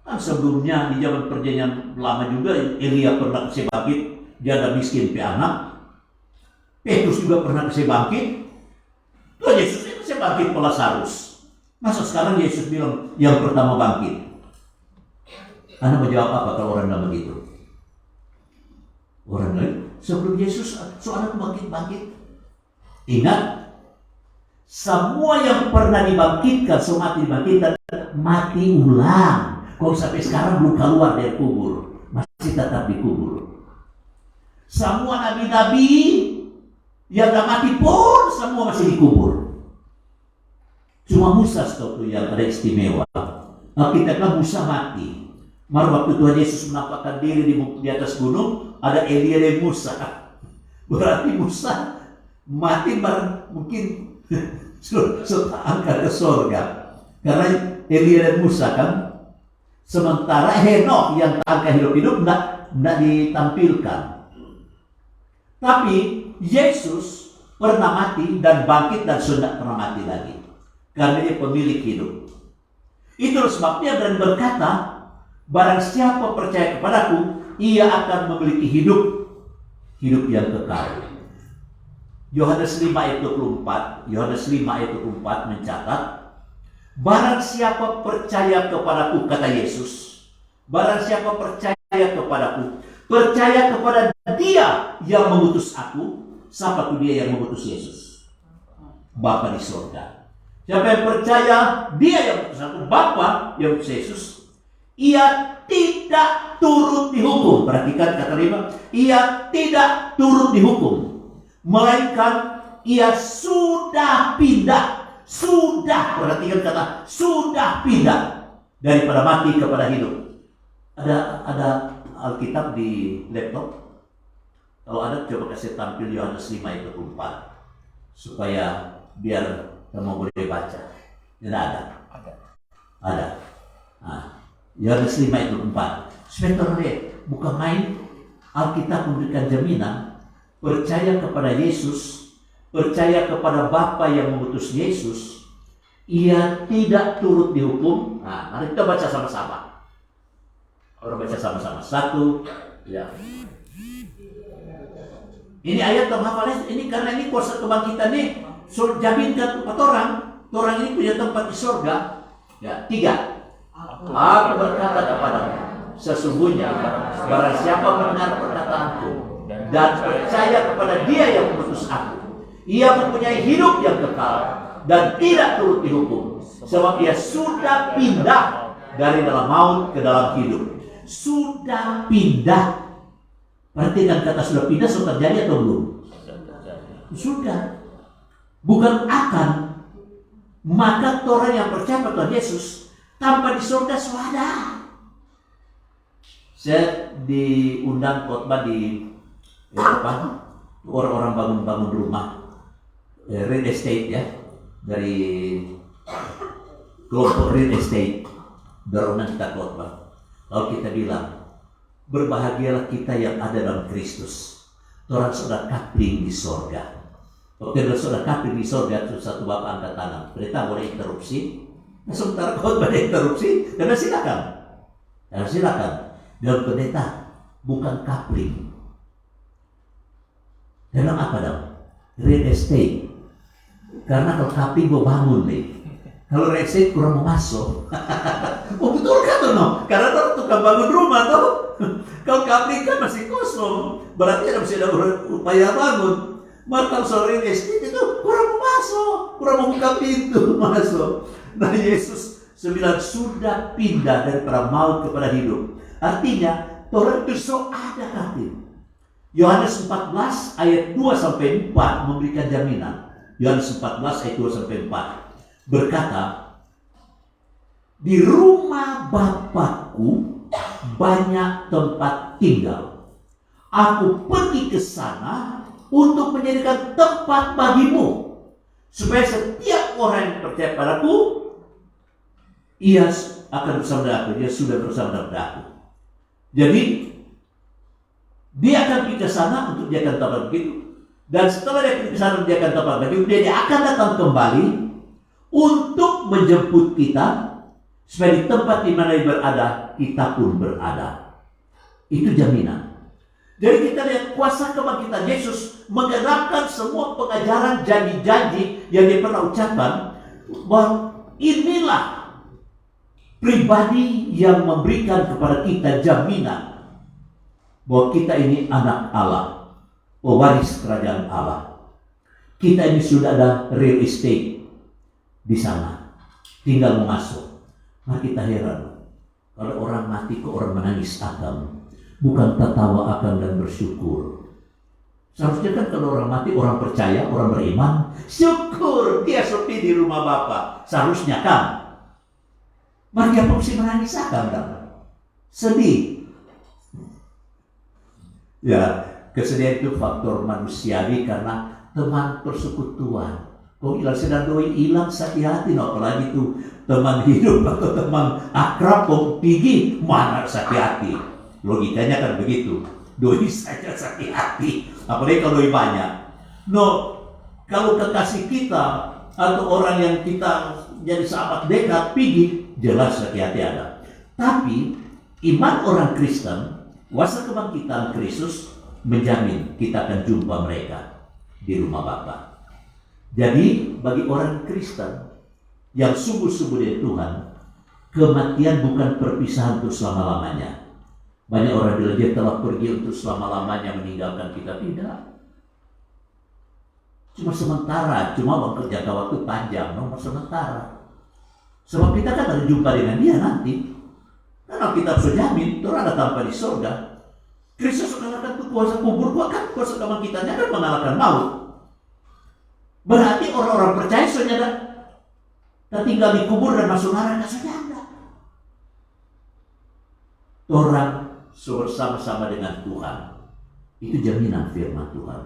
Kan sebelumnya di zaman perjanjian lama juga Elia pernah bangkit, dia ada miskin pe anak. Petrus juga pernah bangkit. Tuh Yesus itu bangkit Lazarus. Masa sekarang Yesus bilang yang pertama bangkit? Anda mau jawab apa kalau orang bilang begitu? Orang lain sebelum Yesus soalnya bangkit. Ingat, semua yang pernah dibangkitkan, semua dibangkitkan, mati ulang. Kalau sampai sekarang belum keluar dari kubur, masih tetap di kubur. Semua nabi-nabi yang dah mati pun semua masih di kubur. Cuma Musa itu yang ada istimewa. Alkitabnya Musa mati. Mari waktu Tuhan Yesus menampakkan diri di atas gunung, ada Elia dan Musa. Berarti Musa mati mungkin sudah angkat ke surga. Karena Elia dan Musa kan. Sementara Henokh yang angkat hidup-hidup tidak ditampilkan. Tapi Yesus pernah mati dan bangkit dan sudah pernah mati lagi. Karena dia pemilik hidup. Itu sebabnya dan berkata, barang siapa percaya kepadaku, ia akan memiliki hidup yang kekal. Yohanes 5 ayat 24 mencatat, barang siapa percaya kepadaku, kata Yesus, barang siapa percaya kepadaku, percaya kepada dia yang mengutus aku. Siapa itu dia yang mengutus Yesus? Bapa di surga. Siapa yang percaya dia yang mengutus aku, Bapa yang mengutus Yesus, ia tidak turut dihukum. Perhatikan kata 5. Ia tidak turut dihukum, melainkan ia sudah pindah. Perhatikan kata sudah pindah daripada mati kepada hidup. Ada Alkitab di laptop? Kalau ada coba kasih tampil Yohanes 5 ayat 24 supaya biar kamu boleh baca. Tidak ada. Ada. Nah, Yohanes 5 ayat 24. Supaya lihat, bukan main. Alkitab memberikan jaminan. Percaya kepada Yesus, percaya kepada Bapa yang mengutus Yesus, ia tidak turut dihukum. Nah, mari kita baca sama-sama. Orang baca sama-sama. 1, ya. Ini ayat yang hafalnya, ini karena ini kuasa kebangkitan nih. Jaminkan kepada orang ini punya tempat di surga. Ya, 3. Aku berkata kepadamu, sesungguhnya barang siapa mendengar perkataanku dan percaya kepada dia yang mengutus aku, ia mempunyai hidup yang kekal dan tidak turut dihukum, sebab ia sudah pindah dari dalam maut ke dalam hidup. Sudah pindah. Perhatikan kata sudah pindah, sudah terjadi atau belum? Sudah. Bukan akan. Maka orang yang percaya pada Yesus tanpa di surga sudah. Saya diundang khotbah di orang-orang bangun rumah, real estate ya, dari kelompok real estate. Dorongnya kita khotbah. Lalu kita bilang, berbahagialah kita yang ada dalam Kristus. Orang sudah kapling di surga. Oke, sudah kapling di surga, satu bapak angkat tangan. Berita boleh interupsi. Sementara khotbah ada interupsi, karena silakan. Dalam pendeta, bukan kapling. Dalam apa dong? Real estate. Karena kalau kaping gue bangun nih, kalau real estate kurang mau masuk. Oh betul kan tuh no? Karena tuh tukang bangun rumah tuh. Kalau kaping kan masih kosong, berarti ada masih ada upaya bangun. Maka kalau real estate itu kurang mau masuk, kurang mau buka pintu masuk. Nah Yesus bilang sudah pindah daripada maut kepada hidup. Artinya Torah itu so ada kaping. Yohanes 14 ayat 2-4 memberikan jaminan. Yohanes 14 ayat 2-4 berkata, di rumah Bapakku banyak tempat tinggal. Aku pergi ke sana untuk menjadikan tempat bagimu, supaya setiap orang yang percaya padaku, ia akan bersama dengan aku. Dia sudah bersama dengan aku. Jadi dia akan pergi ke sana untuk dia akan tempat begitu. Dan setelah dia pergi ke sana dia akan tempat begitu, dia akan datang kembali untuk menjemput kita, supaya di tempat di mana dia berada, kita pun berada. Itu jaminan. Jadi kita lihat kuasa kebangkitan Yesus menggenapkan semua pengajaran janji-janji yang dia pernah ucapkan, bahwa inilah pribadi yang memberikan kepada kita jaminan bahwa kita ini anak Allah, pewaris kerajaan Allah. Kita ini sudah ada real estate di sana, tinggal mau masuk. Nah kita heran, kalau orang mati kok orang menangis akan, bukan tertawa akan dan bersyukur. Seharusnya kan kalau orang mati, orang percaya, orang beriman, syukur dia sepi di rumah Bapa. Seharusnya kan. Maka apa mesti menangis akan dan sedih. Ya, kesedihan itu faktor manusiawi karena teman persekutuan. Kok hilang sedang doi hilang sakit hati, no? Apalagi itu teman hidup atau teman akrab kok pergi mana sakit hati. Logikanya kan begitu. Doi saja sakit hati, apalagi kalau doi banyak. No, kalau kekasih kita atau orang yang kita jadi sahabat dekat pergi, jelas sakit hati ada. Tapi iman orang Kristen, kuasa kebangkitan Kristus menjamin kita akan jumpa mereka di rumah Bapa. Jadi bagi orang Kristen yang sungguh-sungguh dari Tuhan, kematian bukan perpisahan untuk selama-lamanya. Banyak orang bilang dia telah pergi untuk selama-lamanya meninggalkan kita. Tidak. Cuma sementara, cuma jangka waktu panjang, nomor sementara. Sebab kita kan ada jumpa dengan dia nanti. Karena kita sudah jamin, Tuhan ada tanpa di surga. Kristus mengalahkan itu kuasa kubur, kan kuasa kebangkitannya kan mengalahkan maut. Berarti orang-orang percaya saudara tinggal di kubur dan masuk neraka saudara. Orang bersama-sama dengan Tuhan. Itu jaminan firman Tuhan.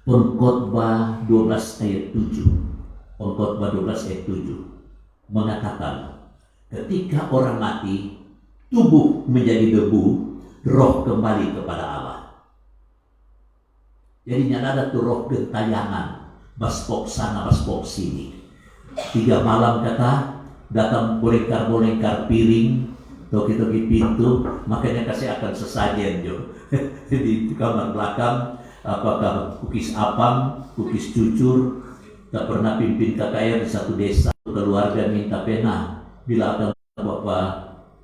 Pengkhotbah 12 ayat 7. Pengkhotbah 12 ayat 7 mengatakan, ketika orang mati, tubuh menjadi debu, roh kembali kepada Allah. Jadi nyata ada tuh roh gentayangan, baspok sana baspok sini. 3 malam kata datang bolengkar piring, toki-toki pintu, makanya kasih akan sesajen jo. Di kamar belakang, apakah kukis apam, kukis cucur. Tak pernah pimpin KKR di satu desa, keluarga minta pena. Bila akan Bapak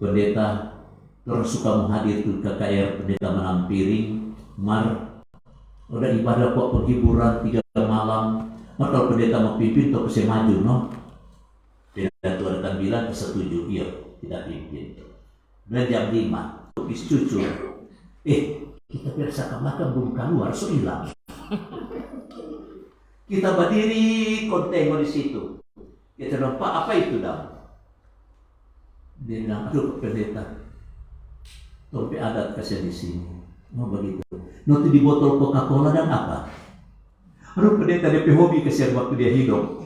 pendeta orang suka menghadir ke KKR, pendeta menang piring, udah ibadah kok penghiburan 3 malam. Maka kalau pendeta mau pimpin, tak bisa maju, no? Pendeta Tuhan akan bilang, setuju, iya, tidak pimpin. Dan jam 5, kukis cucur. Kita biasa ke belakang belum keluar, so hilang. Kita berdiri, kontengo di situ. Kita bilang, Pak, apa itu dah? Dia bilang, aduh pendeta, topi adat kasih di sini. Oh begitu. Nanti di botol Coca-Cola dan apa? Aduh pendeta dia hobi kesian waktu dia hidup.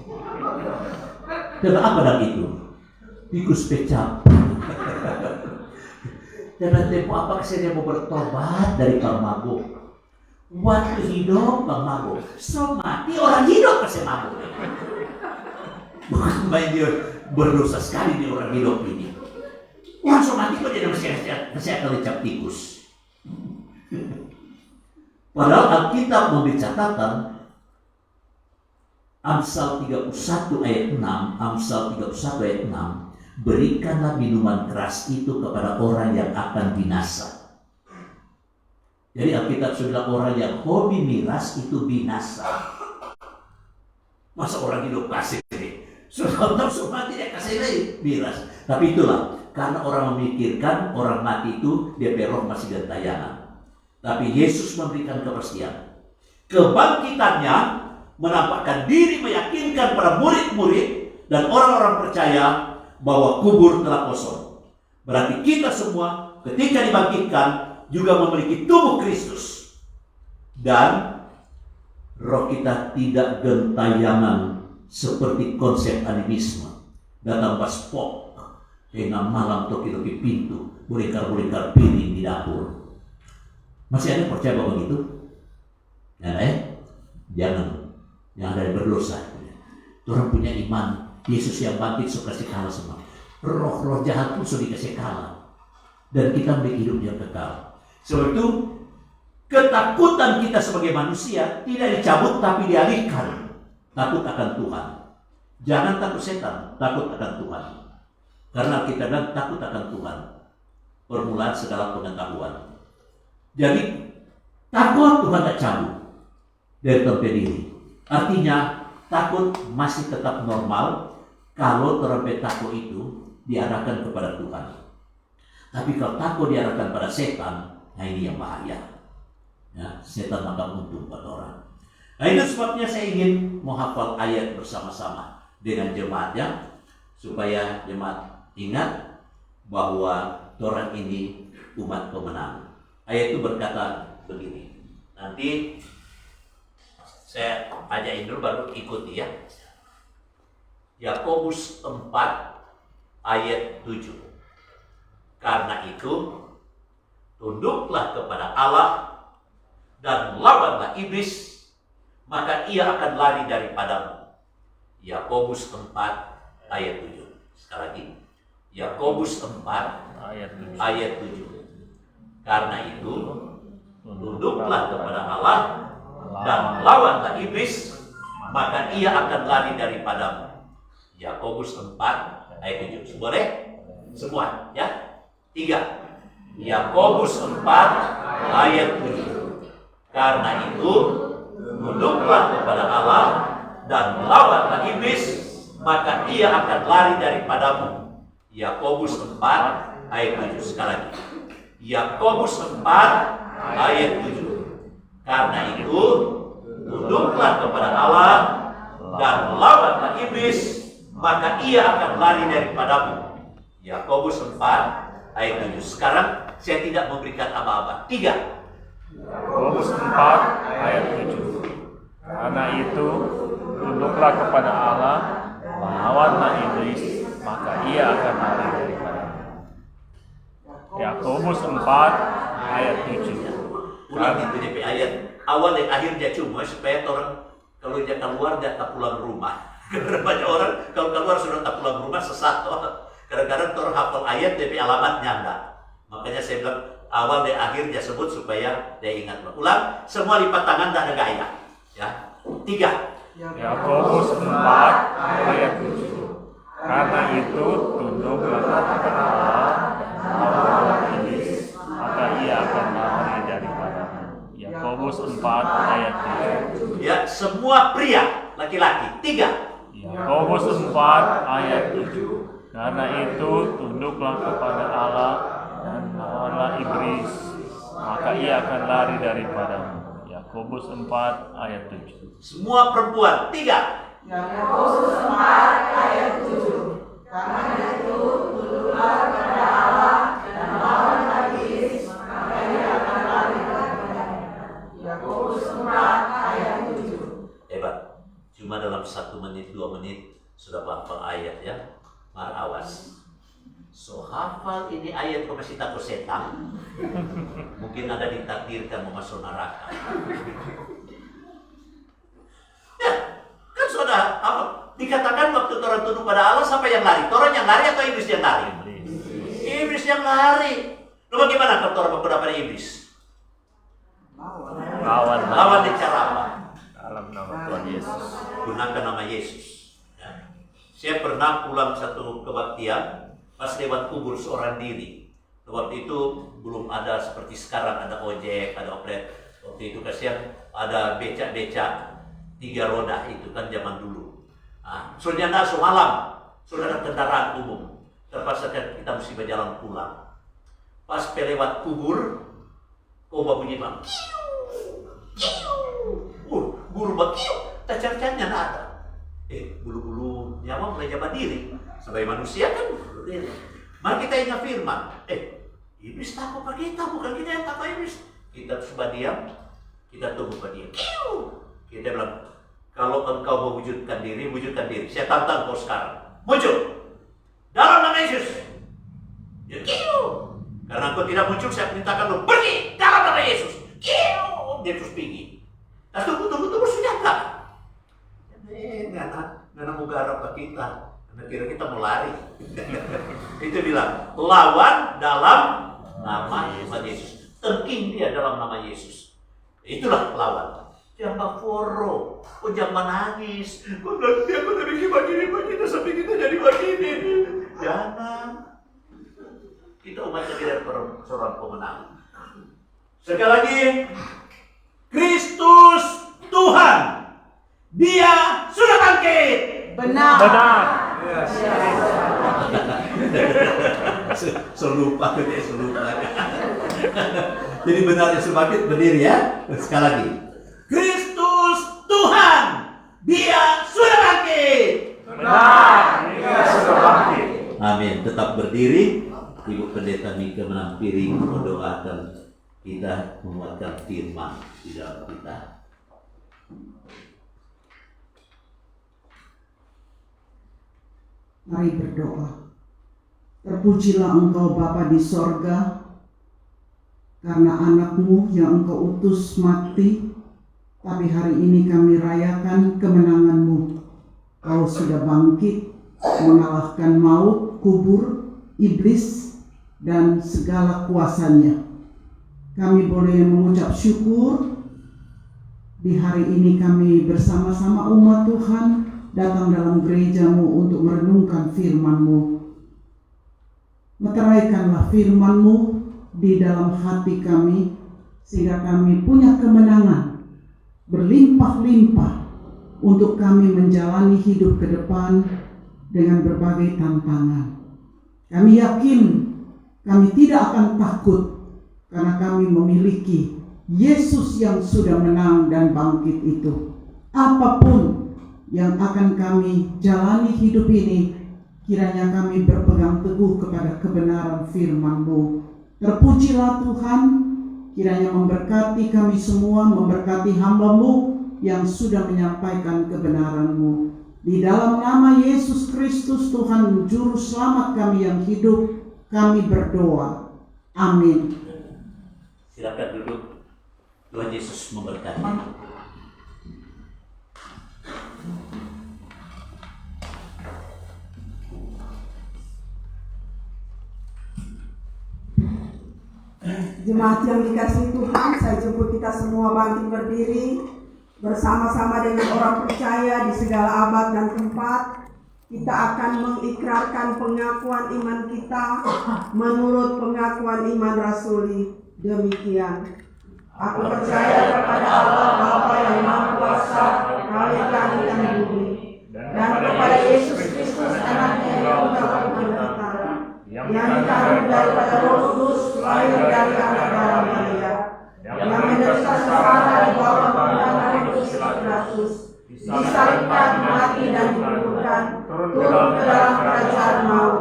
Dan apa dan itu? Tikus pecah. Dan tempo apa kesian dia mau bertobat dari Bang Mabuk. Waktu hidup Bang Mabuk, so mati orang hidup kasih mabuk. Bukan main dia berdosa sekali di orang hidup ini. Orang so mati kok dia masih akan lecap tikus. Padahal Alkitab memberi catatan Amsal 31 ayat 6, Amsal 31 ayat 6, berikanlah minuman keras itu kepada orang yang akan binasa. Jadi Alkitab sudah orang yang hobi miras itu binasa. Masa orang hidup kasih ini? Sudah mati dia kasih lagi miras. Tapi itulah, karena orang memikirkan orang mati itu dia roh masih gentayangan. Tapi Yesus memberikan kepastian. Kebangkitannya menampakkan diri, meyakinkan para murid-murid dan orang-orang percaya bahwa kubur telah kosong. Berarti kita semua ketika dibangkitkan juga memiliki tubuh Kristus. Dan roh kita tidak gentayangan seperti konsep animisme. Datang pas pok, tengah malam toki-toki pintu, bolekar-bolekar piring di dapur. Masih ada yang percaya bahwa begitu? Jangan. Yang ada yang berdosa. Orang punya iman, Yesus yang bangkit suka kasih kalah semua. Roh-roh jahat pun sudah dikasih kalah. Dan kita memiliki hidup yang kekal. Sebab itu, ketakutan kita sebagai manusia tidak dicabut tapi dialihkan. Takut akan Tuhan. Jangan takut setan, takut akan Tuhan. Karena kita bilang takut akan Tuhan. Permulaan segala pengetahuan. Jadi, takut Tuhan tak cabut dari tempat diri. Artinya, takut masih tetap normal kalau trompet takut itu diarahkan kepada Tuhan. Tapi kalau takut diarahkan pada setan, nah ini yang bahaya. Ya, setan akan untung pada orang. Nah itu sebabnya saya ingin menghafal ayat bersama-sama dengan jemaatnya, supaya jemaat ingat bahwa orang ini umat pemenang. Ayat itu berkata begini. Nanti saya ajakin dulu baru ikuti ya. Yakobus 4 ayat 7. Karena itu tunduklah kepada Allah dan lawanlah iblis, maka ia akan lari daripadamu. Yakobus 4 ayat 7. Sekali lagi. Yakobus 4 ayat 7. Karena itu tunduklah kepada Allah dan lawanlah iblis, maka ia akan lari daripadamu. Yakobus 4 ayat 7. Boleh? Semua ya? 3. Yakobus 4 ayat 7. Karena itu tunduklah kepada Allah dan lawanlah iblis, maka ia akan lari daripadamu. Yakobus 4 ayat 7. Sekali lagi. Yakobus 4 ayat 7. Karena itu tunduklah kepada Allah dan lawanlah iblis, maka ia akan lari daripadamu. Yakobus 4 ayat 7. Sekarang saya tidak memberikan apa-apa. 3. Yakobus 4 ayat 7. Karena itu tunduklah kepada Allah, lawanlah iblis, maka ia akan lari daripadamu. Yakobus 4 ayat 7. Ulang itu DP ayat awal dan akhirnya cuma supaya orang kalau dia keluar dia tak pulang rumah. Karena banyak orang kalau keluar sudah tak pulang rumah sesat. Kadang-kadang orang hafal ayat DP alamatnya enggak. Makanya saya bilang awal dan akhirnya sebut supaya dia ingat. Ulang, semua lipat tangan tak ada gaya. Ya. 3. Yakobus 4 ayat 7. Karena itu tunduklah kepada Allah dan lawanlah iblis, maka ia akan lari daripadamu. Yakobus 4 ayat 7. Ya, semua pria laki-laki. 3. Yakobus 4 ayat 7. Karena itu tunduklah kepada Allah dan lawanlah iblis, maka ia akan lari daripadamu. Yakobus 4 ayat 7. Semua perempuan. 3. Yakobus 4 ayat 7. Karena itu tunduklah kepada Allah dan lawanlah iblis, maka ia akan lari daripadamu. Yakobus 4 ayat 7. Hebat. Cuma dalam 1 menit, 2 menit sudah hafal ayat ya. Mar awas. So hafal ini ayat kok masih takut setan. Mungkin ada ditakdirkan mau masuk neraka. Ya, kan sudah apa? Dikatakan waktu orang tunduk pada Allah, siapa yang lari? Orang yang lari atau iblis yang lari? Iblis yang lari. Lalu bagaimana kalau orang berpendapat pada iblis? Lawan dengan cara apa? Dalam nama Tuhan Yesus. Gunakan nama Yesus. Ya. Saya pernah pulang satu kebaktian, pas lewat kubur seorang diri. Waktu itu belum ada seperti sekarang, ada ojek, ada oplet. Waktu itu kasihan ada becak-becak 3 roda, itu kan zaman dulu. Nah, soalnya semalam sudah ada kendaraan umum, terpaksa kita mesti berjalan pulang. Pas pelewat kubur, koba bunyi bang, buru bakiu, tacar-carnya ada. Bulu-bulu nyawa mulai jabat diri. Sebagai manusia kan berdiri. Mari kita ingat firman. Iblis takut pada kita, bukan kita yang takut iblis. Kita coba diam, kita tunggu pada dia. Kita bilang, kalau engkau mewujudkan diri, wujudkan diri. Saya tantang kau sekarang. Muncul dalam nama Yesus. Ya, karena engkau tidak muncul, saya perintahkan lo pergi dalam nama Yesus. Dia terus pergi. Nah, tunggu senjata. Nggak mau garap ke kita. Karena kira kita mau lari. Itu bilang, lawan dalam nama Yesus. Tengking dia dalam nama Yesus. Itulah lawan. Jangan foro, jangan nangis. Nanti aku udah bikin begini sampai kita jadi begini. Jangan. Kita umat tidak seorang pemenang. Sekali lagi, Kristus Tuhan, Dia sudah bangkit. Benar. Selupa. Jadi benar Yesus bangkit, berdiri ya. Sekali lagi, Kristus Tuhan, Dia sudah bangkit. Benar, Dia sudah bangkit. Amin. Tetap berdiri. Ibu Pendeta Mika menampiring mendoakan kita, menguatkan firman di dalam kita. Mari berdoa. Terpujilah Engkau Bapa di sorga, karena anak-Mu yang Engkau utus mati, tapi hari ini kami rayakan kemenangan-Mu. Kau sudah bangkit, mengalahkan maut, kubur, iblis, dan segala kuasanya. Kami boleh mengucap syukur. Di hari ini kami bersama-sama umat Tuhan datang dalam gereja-Mu untuk merenungkan firman-Mu. Meteraikanlah firman-Mu di dalam hati kami, sehingga kami punya kemenangan berlimpah-limpah untuk kami menjalani hidup ke depan dengan berbagai tantangan. Kami yakin kami tidak akan takut, karena kami memiliki Yesus yang sudah menang dan bangkit itu. Apapun yang akan kami jalani hidup ini, kiranya kami berpegang teguh kepada kebenaran firman-Mu. Terpujilah Tuhan, kiranya memberkati kami semua, memberkati hamba-Mu yang sudah menyampaikan kebenaran-Mu. Di dalam nama Yesus Kristus Tuhan Juru Selamat kami yang hidup, kami berdoa. Amin. Silakan duduk. Tuhan Yesus memberkati. Jemaat yang dikasihi Tuhan, saya jemput kita semua bangkit berdiri bersama-sama dengan orang percaya di segala abad dan tempat. Kita akan mengikrarkan pengakuan iman kita menurut pengakuan iman rasuli. Demikian. Aku percaya kepada Allah Bapa yang Maha Kuasa, Khalik langit dan bumi, dan kepada Yesus Kristus Anaknya yang telah diangkat, yang dikandung daripada Roh Kudus, lahir dari anak darah Maria, yang menderita sengsara di bawah pimpinan Pontius Pilatus, disalibkan, mati dan dikuburkan, turun ke dalam kerajaan maut.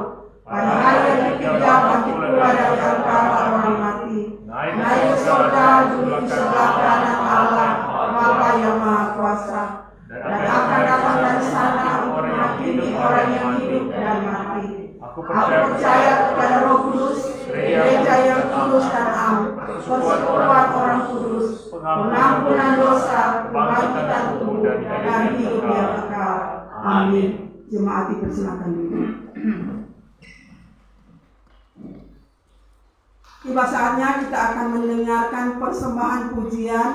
Pada hari yang ketiga bangkit pula dari antara orang mati, naik ke surga, duduk di sebelah kanan Allah Bapa yang Maha Kuasa, dan akan datang dari sana untuk menghakimi orang yang hidup dan mati. Aku percaya kepada Roh Kudus, gereja yang kudus dan am, persekutuan orang kudus, pengampunan dosa, kebangkitan tubuh, dan hidup yang kekal. Amin. Jemaat dipersilakan dulu. Tiba saatnya kita akan mendengarkan persembahan pujian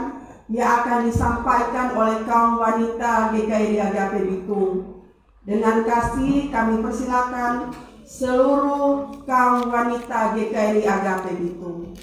yang akan disampaikan oleh kaum wanita GKI Agape Bitung. Dengan kasih kami persilakan seluruh kaum wanita GKI Agape Bitung.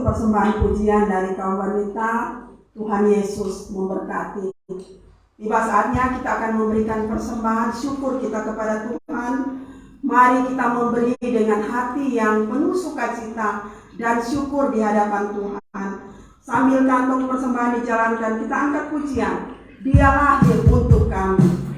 Persembahan pujian dari kaum wanita. Tuhan Yesus memberkati. Tiba saatnya kita akan memberikan persembahan syukur kita kepada Tuhan. Mari kita memberi dengan hati yang penuh sukacita dan syukur di hadapan Tuhan. Sambil kantong persembahan dijalankan, kita angkat pujian. Dia lahir untuk kami.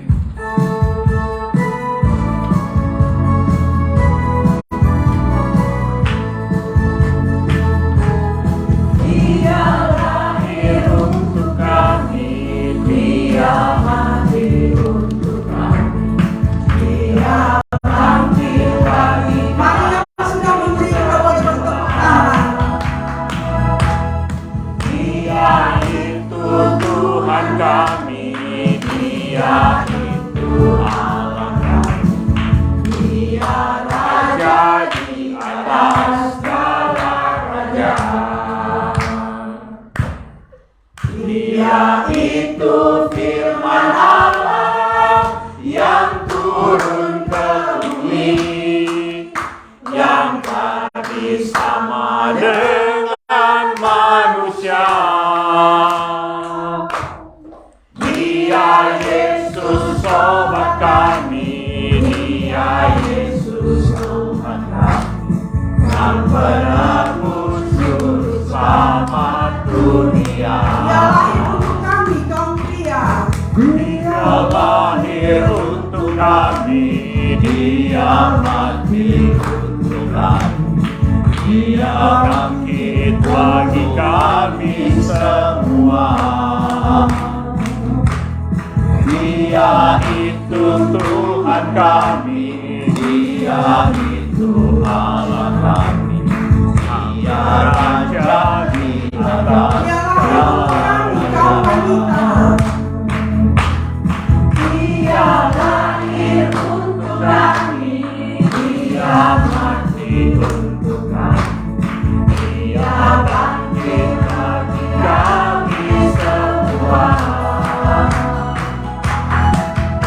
Dia itu firman Allah yang turun ke bumi, yang tadi sama dengan manusia. Dia Yesus sobat kami, Dia Yesus Tuhan kami, yang penebus juru selamat dunia. Dia lahir untuk kami, kaum pria. Dia kami, Dia mati untuk kami, Dia bangkit bagi kami semua. Dia itu Tuhan kami, Dia itu Allah kami, Dia Raja di atas segala raja. Dia lahir untuk kami, Dia mati untuk kami, Dia bangkit bagi kami semua.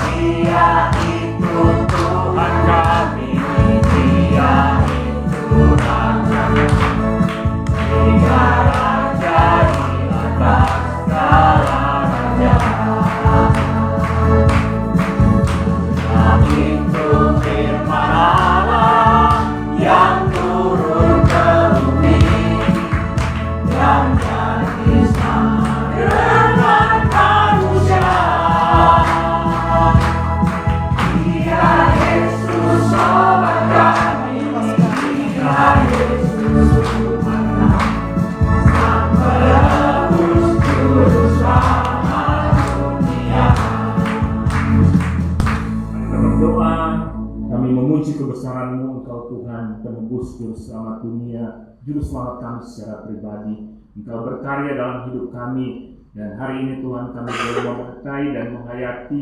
Dia itu Tuhan kami, Dia itu Raja kami, Dia Raja di atas segala raja. Dia itu firman Allah yang turun ke bumi, yang jadi sama dengan manusia. Dia Yesus sobat kami, Dia Yesus Tuhan kami, Sang Penebus juru selamat dunia. Kita berdoa, kami memuji kebesaran-Mu, Engkau Tuhan, penebus juru selamat dunia, juru selamat kami secara pribadi. Engkau berkarya dalam hidup kami, dan hari ini Tuhan kami boleh menyertai dan menghayati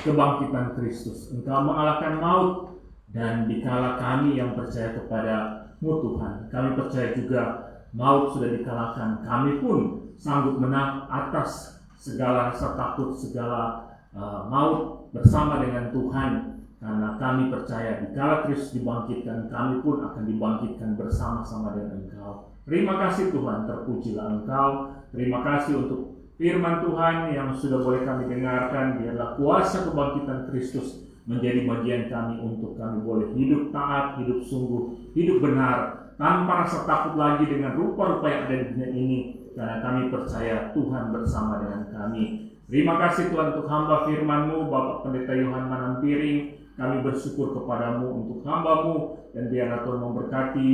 kebangkitan Kristus. Engkau mengalahkan maut, dan dikala kami yang percaya kepada-Mu Tuhan, kami percaya juga maut sudah dikalahkan. Kami pun sanggup menang atas segala rasa takut, segala maut bersama dengan Tuhan, karena kami percaya dikala Kristus dibangkitkan, kami pun akan dibangkitkan bersama-sama dengan Engkau. Terima kasih Tuhan, terpujilah Engkau. Terima kasih untuk firman Tuhan yang sudah boleh kami dengarkan. Biarlah kuasa kebangkitan Kristus menjadi bagian kami untuk kami boleh hidup taat, hidup sungguh, hidup benar, tanpa rasa takut lagi dengan rupa-rupa yang ada di dunia ini, karena kami percaya Tuhan bersama dengan kami. Terima kasih Tuhan untuk hamba firman-Mu, Bapak Pendeta Yohan Manampiring. Kami bersyukur kepada-Mu untuk hamba-Mu, dan biarlah Tuhan memberkati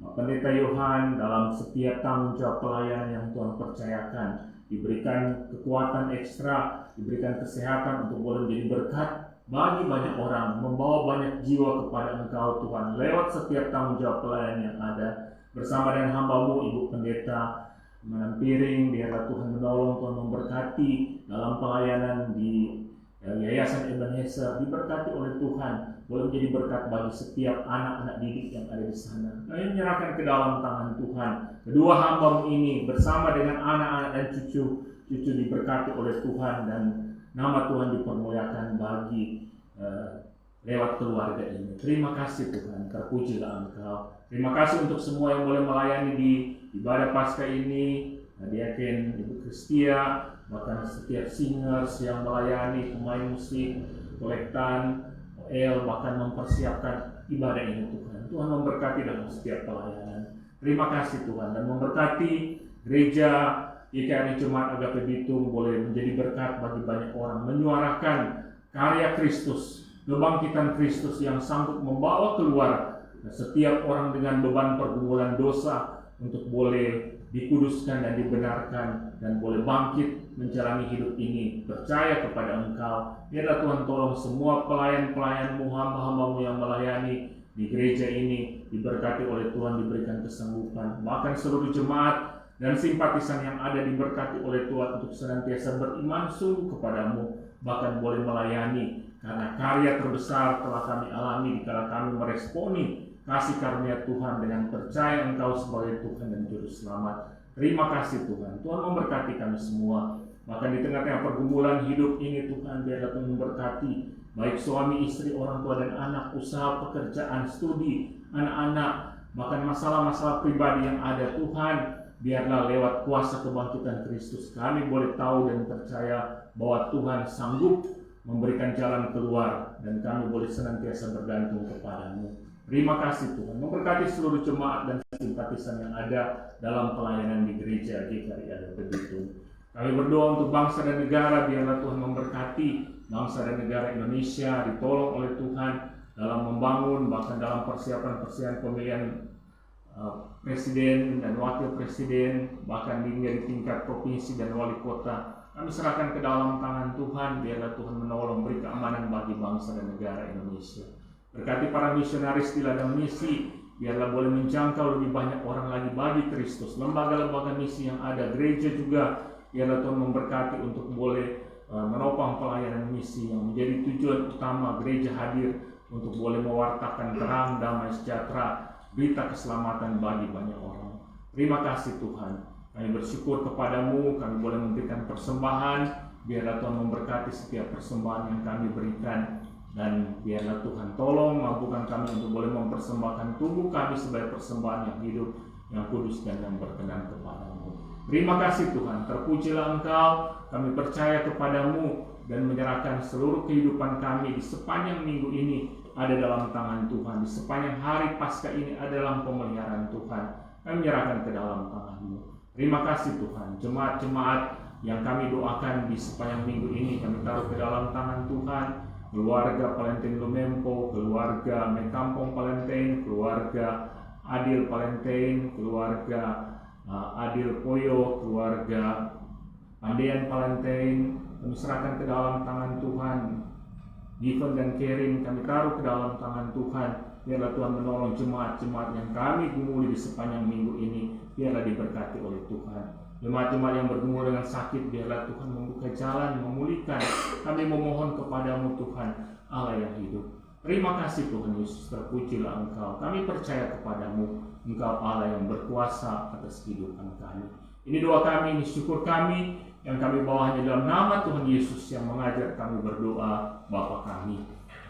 Pendeta Yohan dalam setiap tanggung jawab pelayanan yang Tuhan percayakan. Diberikan kekuatan ekstra, diberikan kesehatan untuk boleh menjadi berkat bagi banyak orang, membawa banyak jiwa kepada Engkau Tuhan, lewat setiap tanggung jawab pelayanan yang ada. Bersama dengan hamba-Mu, Ibu Pendeta Manampiring, biarlah Tuhan menolong, Tuhan memberkati dalam pelayanan di Yayasan Ebenezer, diberkati oleh Tuhan, boleh menjadi berkat bagi setiap anak-anak didik yang ada di sana. Kami menyerahkan ke dalam tangan Tuhan kedua hamba-Mu ini, bersama dengan anak-anak dan cucu diberkati oleh Tuhan, dan nama Tuhan dipermuliakan bagi lewat keluarga ini. Terima kasih Tuhan, terpujilah Engkau. Terima kasih untuk semua yang boleh melayani di ibadah Paskah ini, Diaken Ibu Kristia, bahkan setiap singers yang melayani, pemain musik, kolektan, OL, bahkan mempersiapkan ibadah ini Tuhan. Tuhan memberkati dalam setiap pelayanan. Terima kasih Tuhan, dan memberkati gereja GKRI Jemaat Agape Bitung boleh menjadi berkat bagi banyak orang, menyuarakan karya Kristus, kebangkitan Kristus yang sanggup membawa keluar setiap orang dengan beban pergumulan dosa untuk boleh dikuduskan dan dibenarkan, dan boleh bangkit menjalani hidup ini percaya kepada Engkau. Biarlah Tuhan tolong semua pelayan-pelayan-Mu, hamba-hamba-Mu yang melayani di gereja ini diberkati oleh Tuhan, diberikan kesanggupan. Bahkan seluruh jemaat dan simpatisan yang ada diberkati oleh Tuhan untuk senantiasa beriman sungguh kepada-Mu, bahkan boleh melayani, karena karya terbesar telah kami alami dikala kami meresponi kasih karunia Tuhan dengan percaya Engkau sebagai Tuhan dan Juru Selamat. Terima kasih Tuhan. Tuhan memberkati kami semua. Bahkan di tengah-tengah pergumulan hidup ini Tuhan, biarlah Tuhan memberkati baik suami, istri, orang tua dan anak, usaha, pekerjaan, studi, anak-anak, bahkan masalah-masalah pribadi yang ada Tuhan. Biarlah lewat kuasa kebangkitan Kristus kami boleh tahu dan percaya bahwa Tuhan sanggup memberikan jalan keluar, dan kami boleh senantiasa bergantung kepada-Mu. Terima kasih Tuhan, memberkati seluruh jemaat dan simpatisan yang ada dalam pelayanan di gereja GKRI Agape Bitung. Kami berdoa untuk bangsa dan negara, biarlah Tuhan memberkati bangsa dan negara Indonesia ditolong oleh Tuhan dalam membangun, bahkan dalam persiapan pemilihan presiden dan wakil presiden, bahkan hingga di tingkat provinsi dan wali kota. Kami serahkan ke dalam tangan Tuhan, biarlah Tuhan menolong, beri keamanan bagi bangsa dan negara Indonesia. Berkati para misionaris di ladang misi, biarlah boleh menjangkau lebih banyak orang lagi bagi Kristus. Lembaga-lembaga misi yang ada, gereja juga, biarlah Tuhan memberkati untuk boleh menopang pelayanan misi yang menjadi tujuan utama gereja hadir untuk boleh mewartakan terang, damai, sejahtera, berita keselamatan bagi banyak orang. Terima kasih Tuhan. Kami bersyukur kepadamu, kami boleh memberikan persembahan, biarlah Tuhan memberkati setiap persembahan yang kami berikan, dan biarlah Tuhan tolong mampukan kami untuk boleh mempersembahkan tubuh kami sebagai persembahan yang hidup, yang kudus dan yang berkenan kepadamu. Terima kasih Tuhan, terpujilah Engkau, kami percaya kepadamu dan menyerahkan seluruh kehidupan kami di sepanjang minggu ini ada dalam tangan Tuhan, di sepanjang hari Paskah ini ada dalam pemeliharaan Tuhan, kami menyerahkan ke dalam tangan-Mu. Terima kasih Tuhan, jemaat-jemaat yang kami doakan di sepanjang minggu ini kami taruh ke dalam tangan Tuhan. Keluarga Palentine Lumempo, keluarga Mekampong Palentine, keluarga Adil Palentine, keluarga Adil Poyo, keluarga Andean Palentine, kami serahkan ke dalam tangan Tuhan. Given dan Kerin kami taruh ke dalam tangan Tuhan. Biarlah Tuhan menolong jemaat-jemaat yang kami gumuli di sepanjang minggu ini, biarlah diberkati oleh Tuhan. Jemaat-jemaat yang bergumul dengan sakit, biarlah Tuhan membuka jalan, memulihkan. Kami memohon kepadamu Tuhan, Allah yang hidup. Terima kasih Tuhan Yesus, terpujilah Engkau. Kami percaya kepadamu, Engkau Allah yang berkuasa atas kehidupan kami. Ini doa kami, ini syukur kami, yang kami bawa hanya dalam nama Tuhan Yesus yang mengajar kami berdoa, Bapa kami.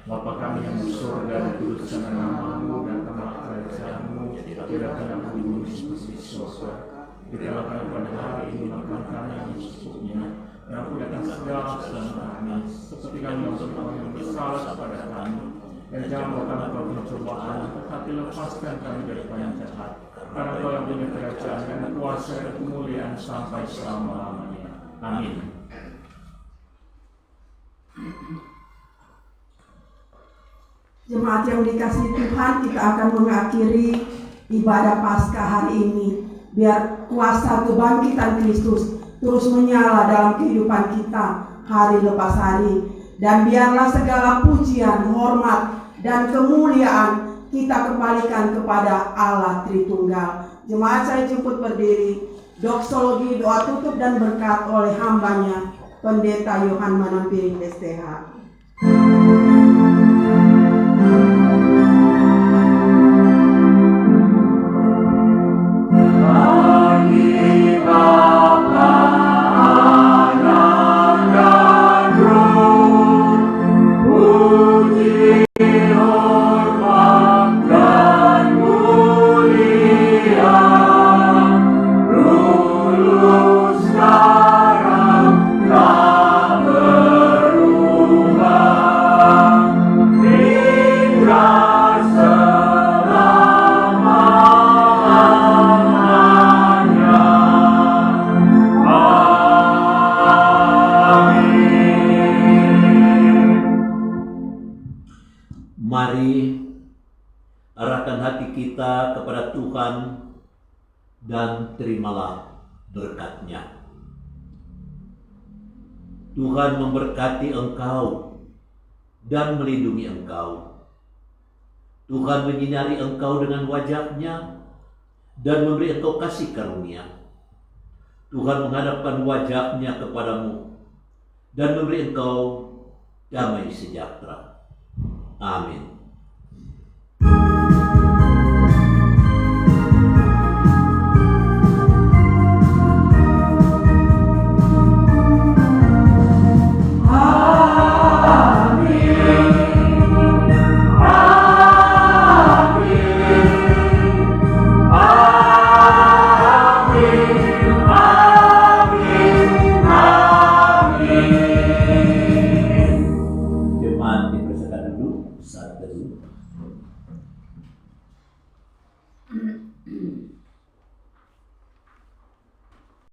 Bapa kami yang di surga, dikuduskan nama-Mu, datanglah kerajaanmu, datanglah panggilan seperti di surga. Berikanlah kami pada hari ini makan kami yang secukupnya, dan ampunikan segala kesalahan kami, seperti kami mengampuni orang yang bersalah kepada kami. Dan jangan bawa kami ke pencobaan, tetapi lepaskan kami daripada yang jahat. Karena Engkau yang punya kerajaan dan kuasa dan kemuliaan sampai selama-lamanya. Amin. Jemaat yang dikasihi Tuhan, kita akan mengakhiri ibadah Paskah hari ini. Biar kuasa kebangkitan Kristus terus menyala dalam kehidupan kita hari lepas hari. Dan biarlah segala pujian, hormat, dan kemuliaan kita kembalikan kepada Allah Tritunggal. Jemaat saya jemput berdiri. Doksologi, doa tutup dan berkat oleh hambanya, Pendeta Yohan Manampiring STH. Mari arahkan hati kita kepada Tuhan dan terimalah berkat-Nya. Tuhan memberkati engkau dan melindungi engkau. Tuhan menyinari engkau dengan wajah-Nya dan memberi engkau kasih karunia. Tuhan menghadapkan wajah-Nya kepadamu dan memberi engkau damai sejahtera. Amin.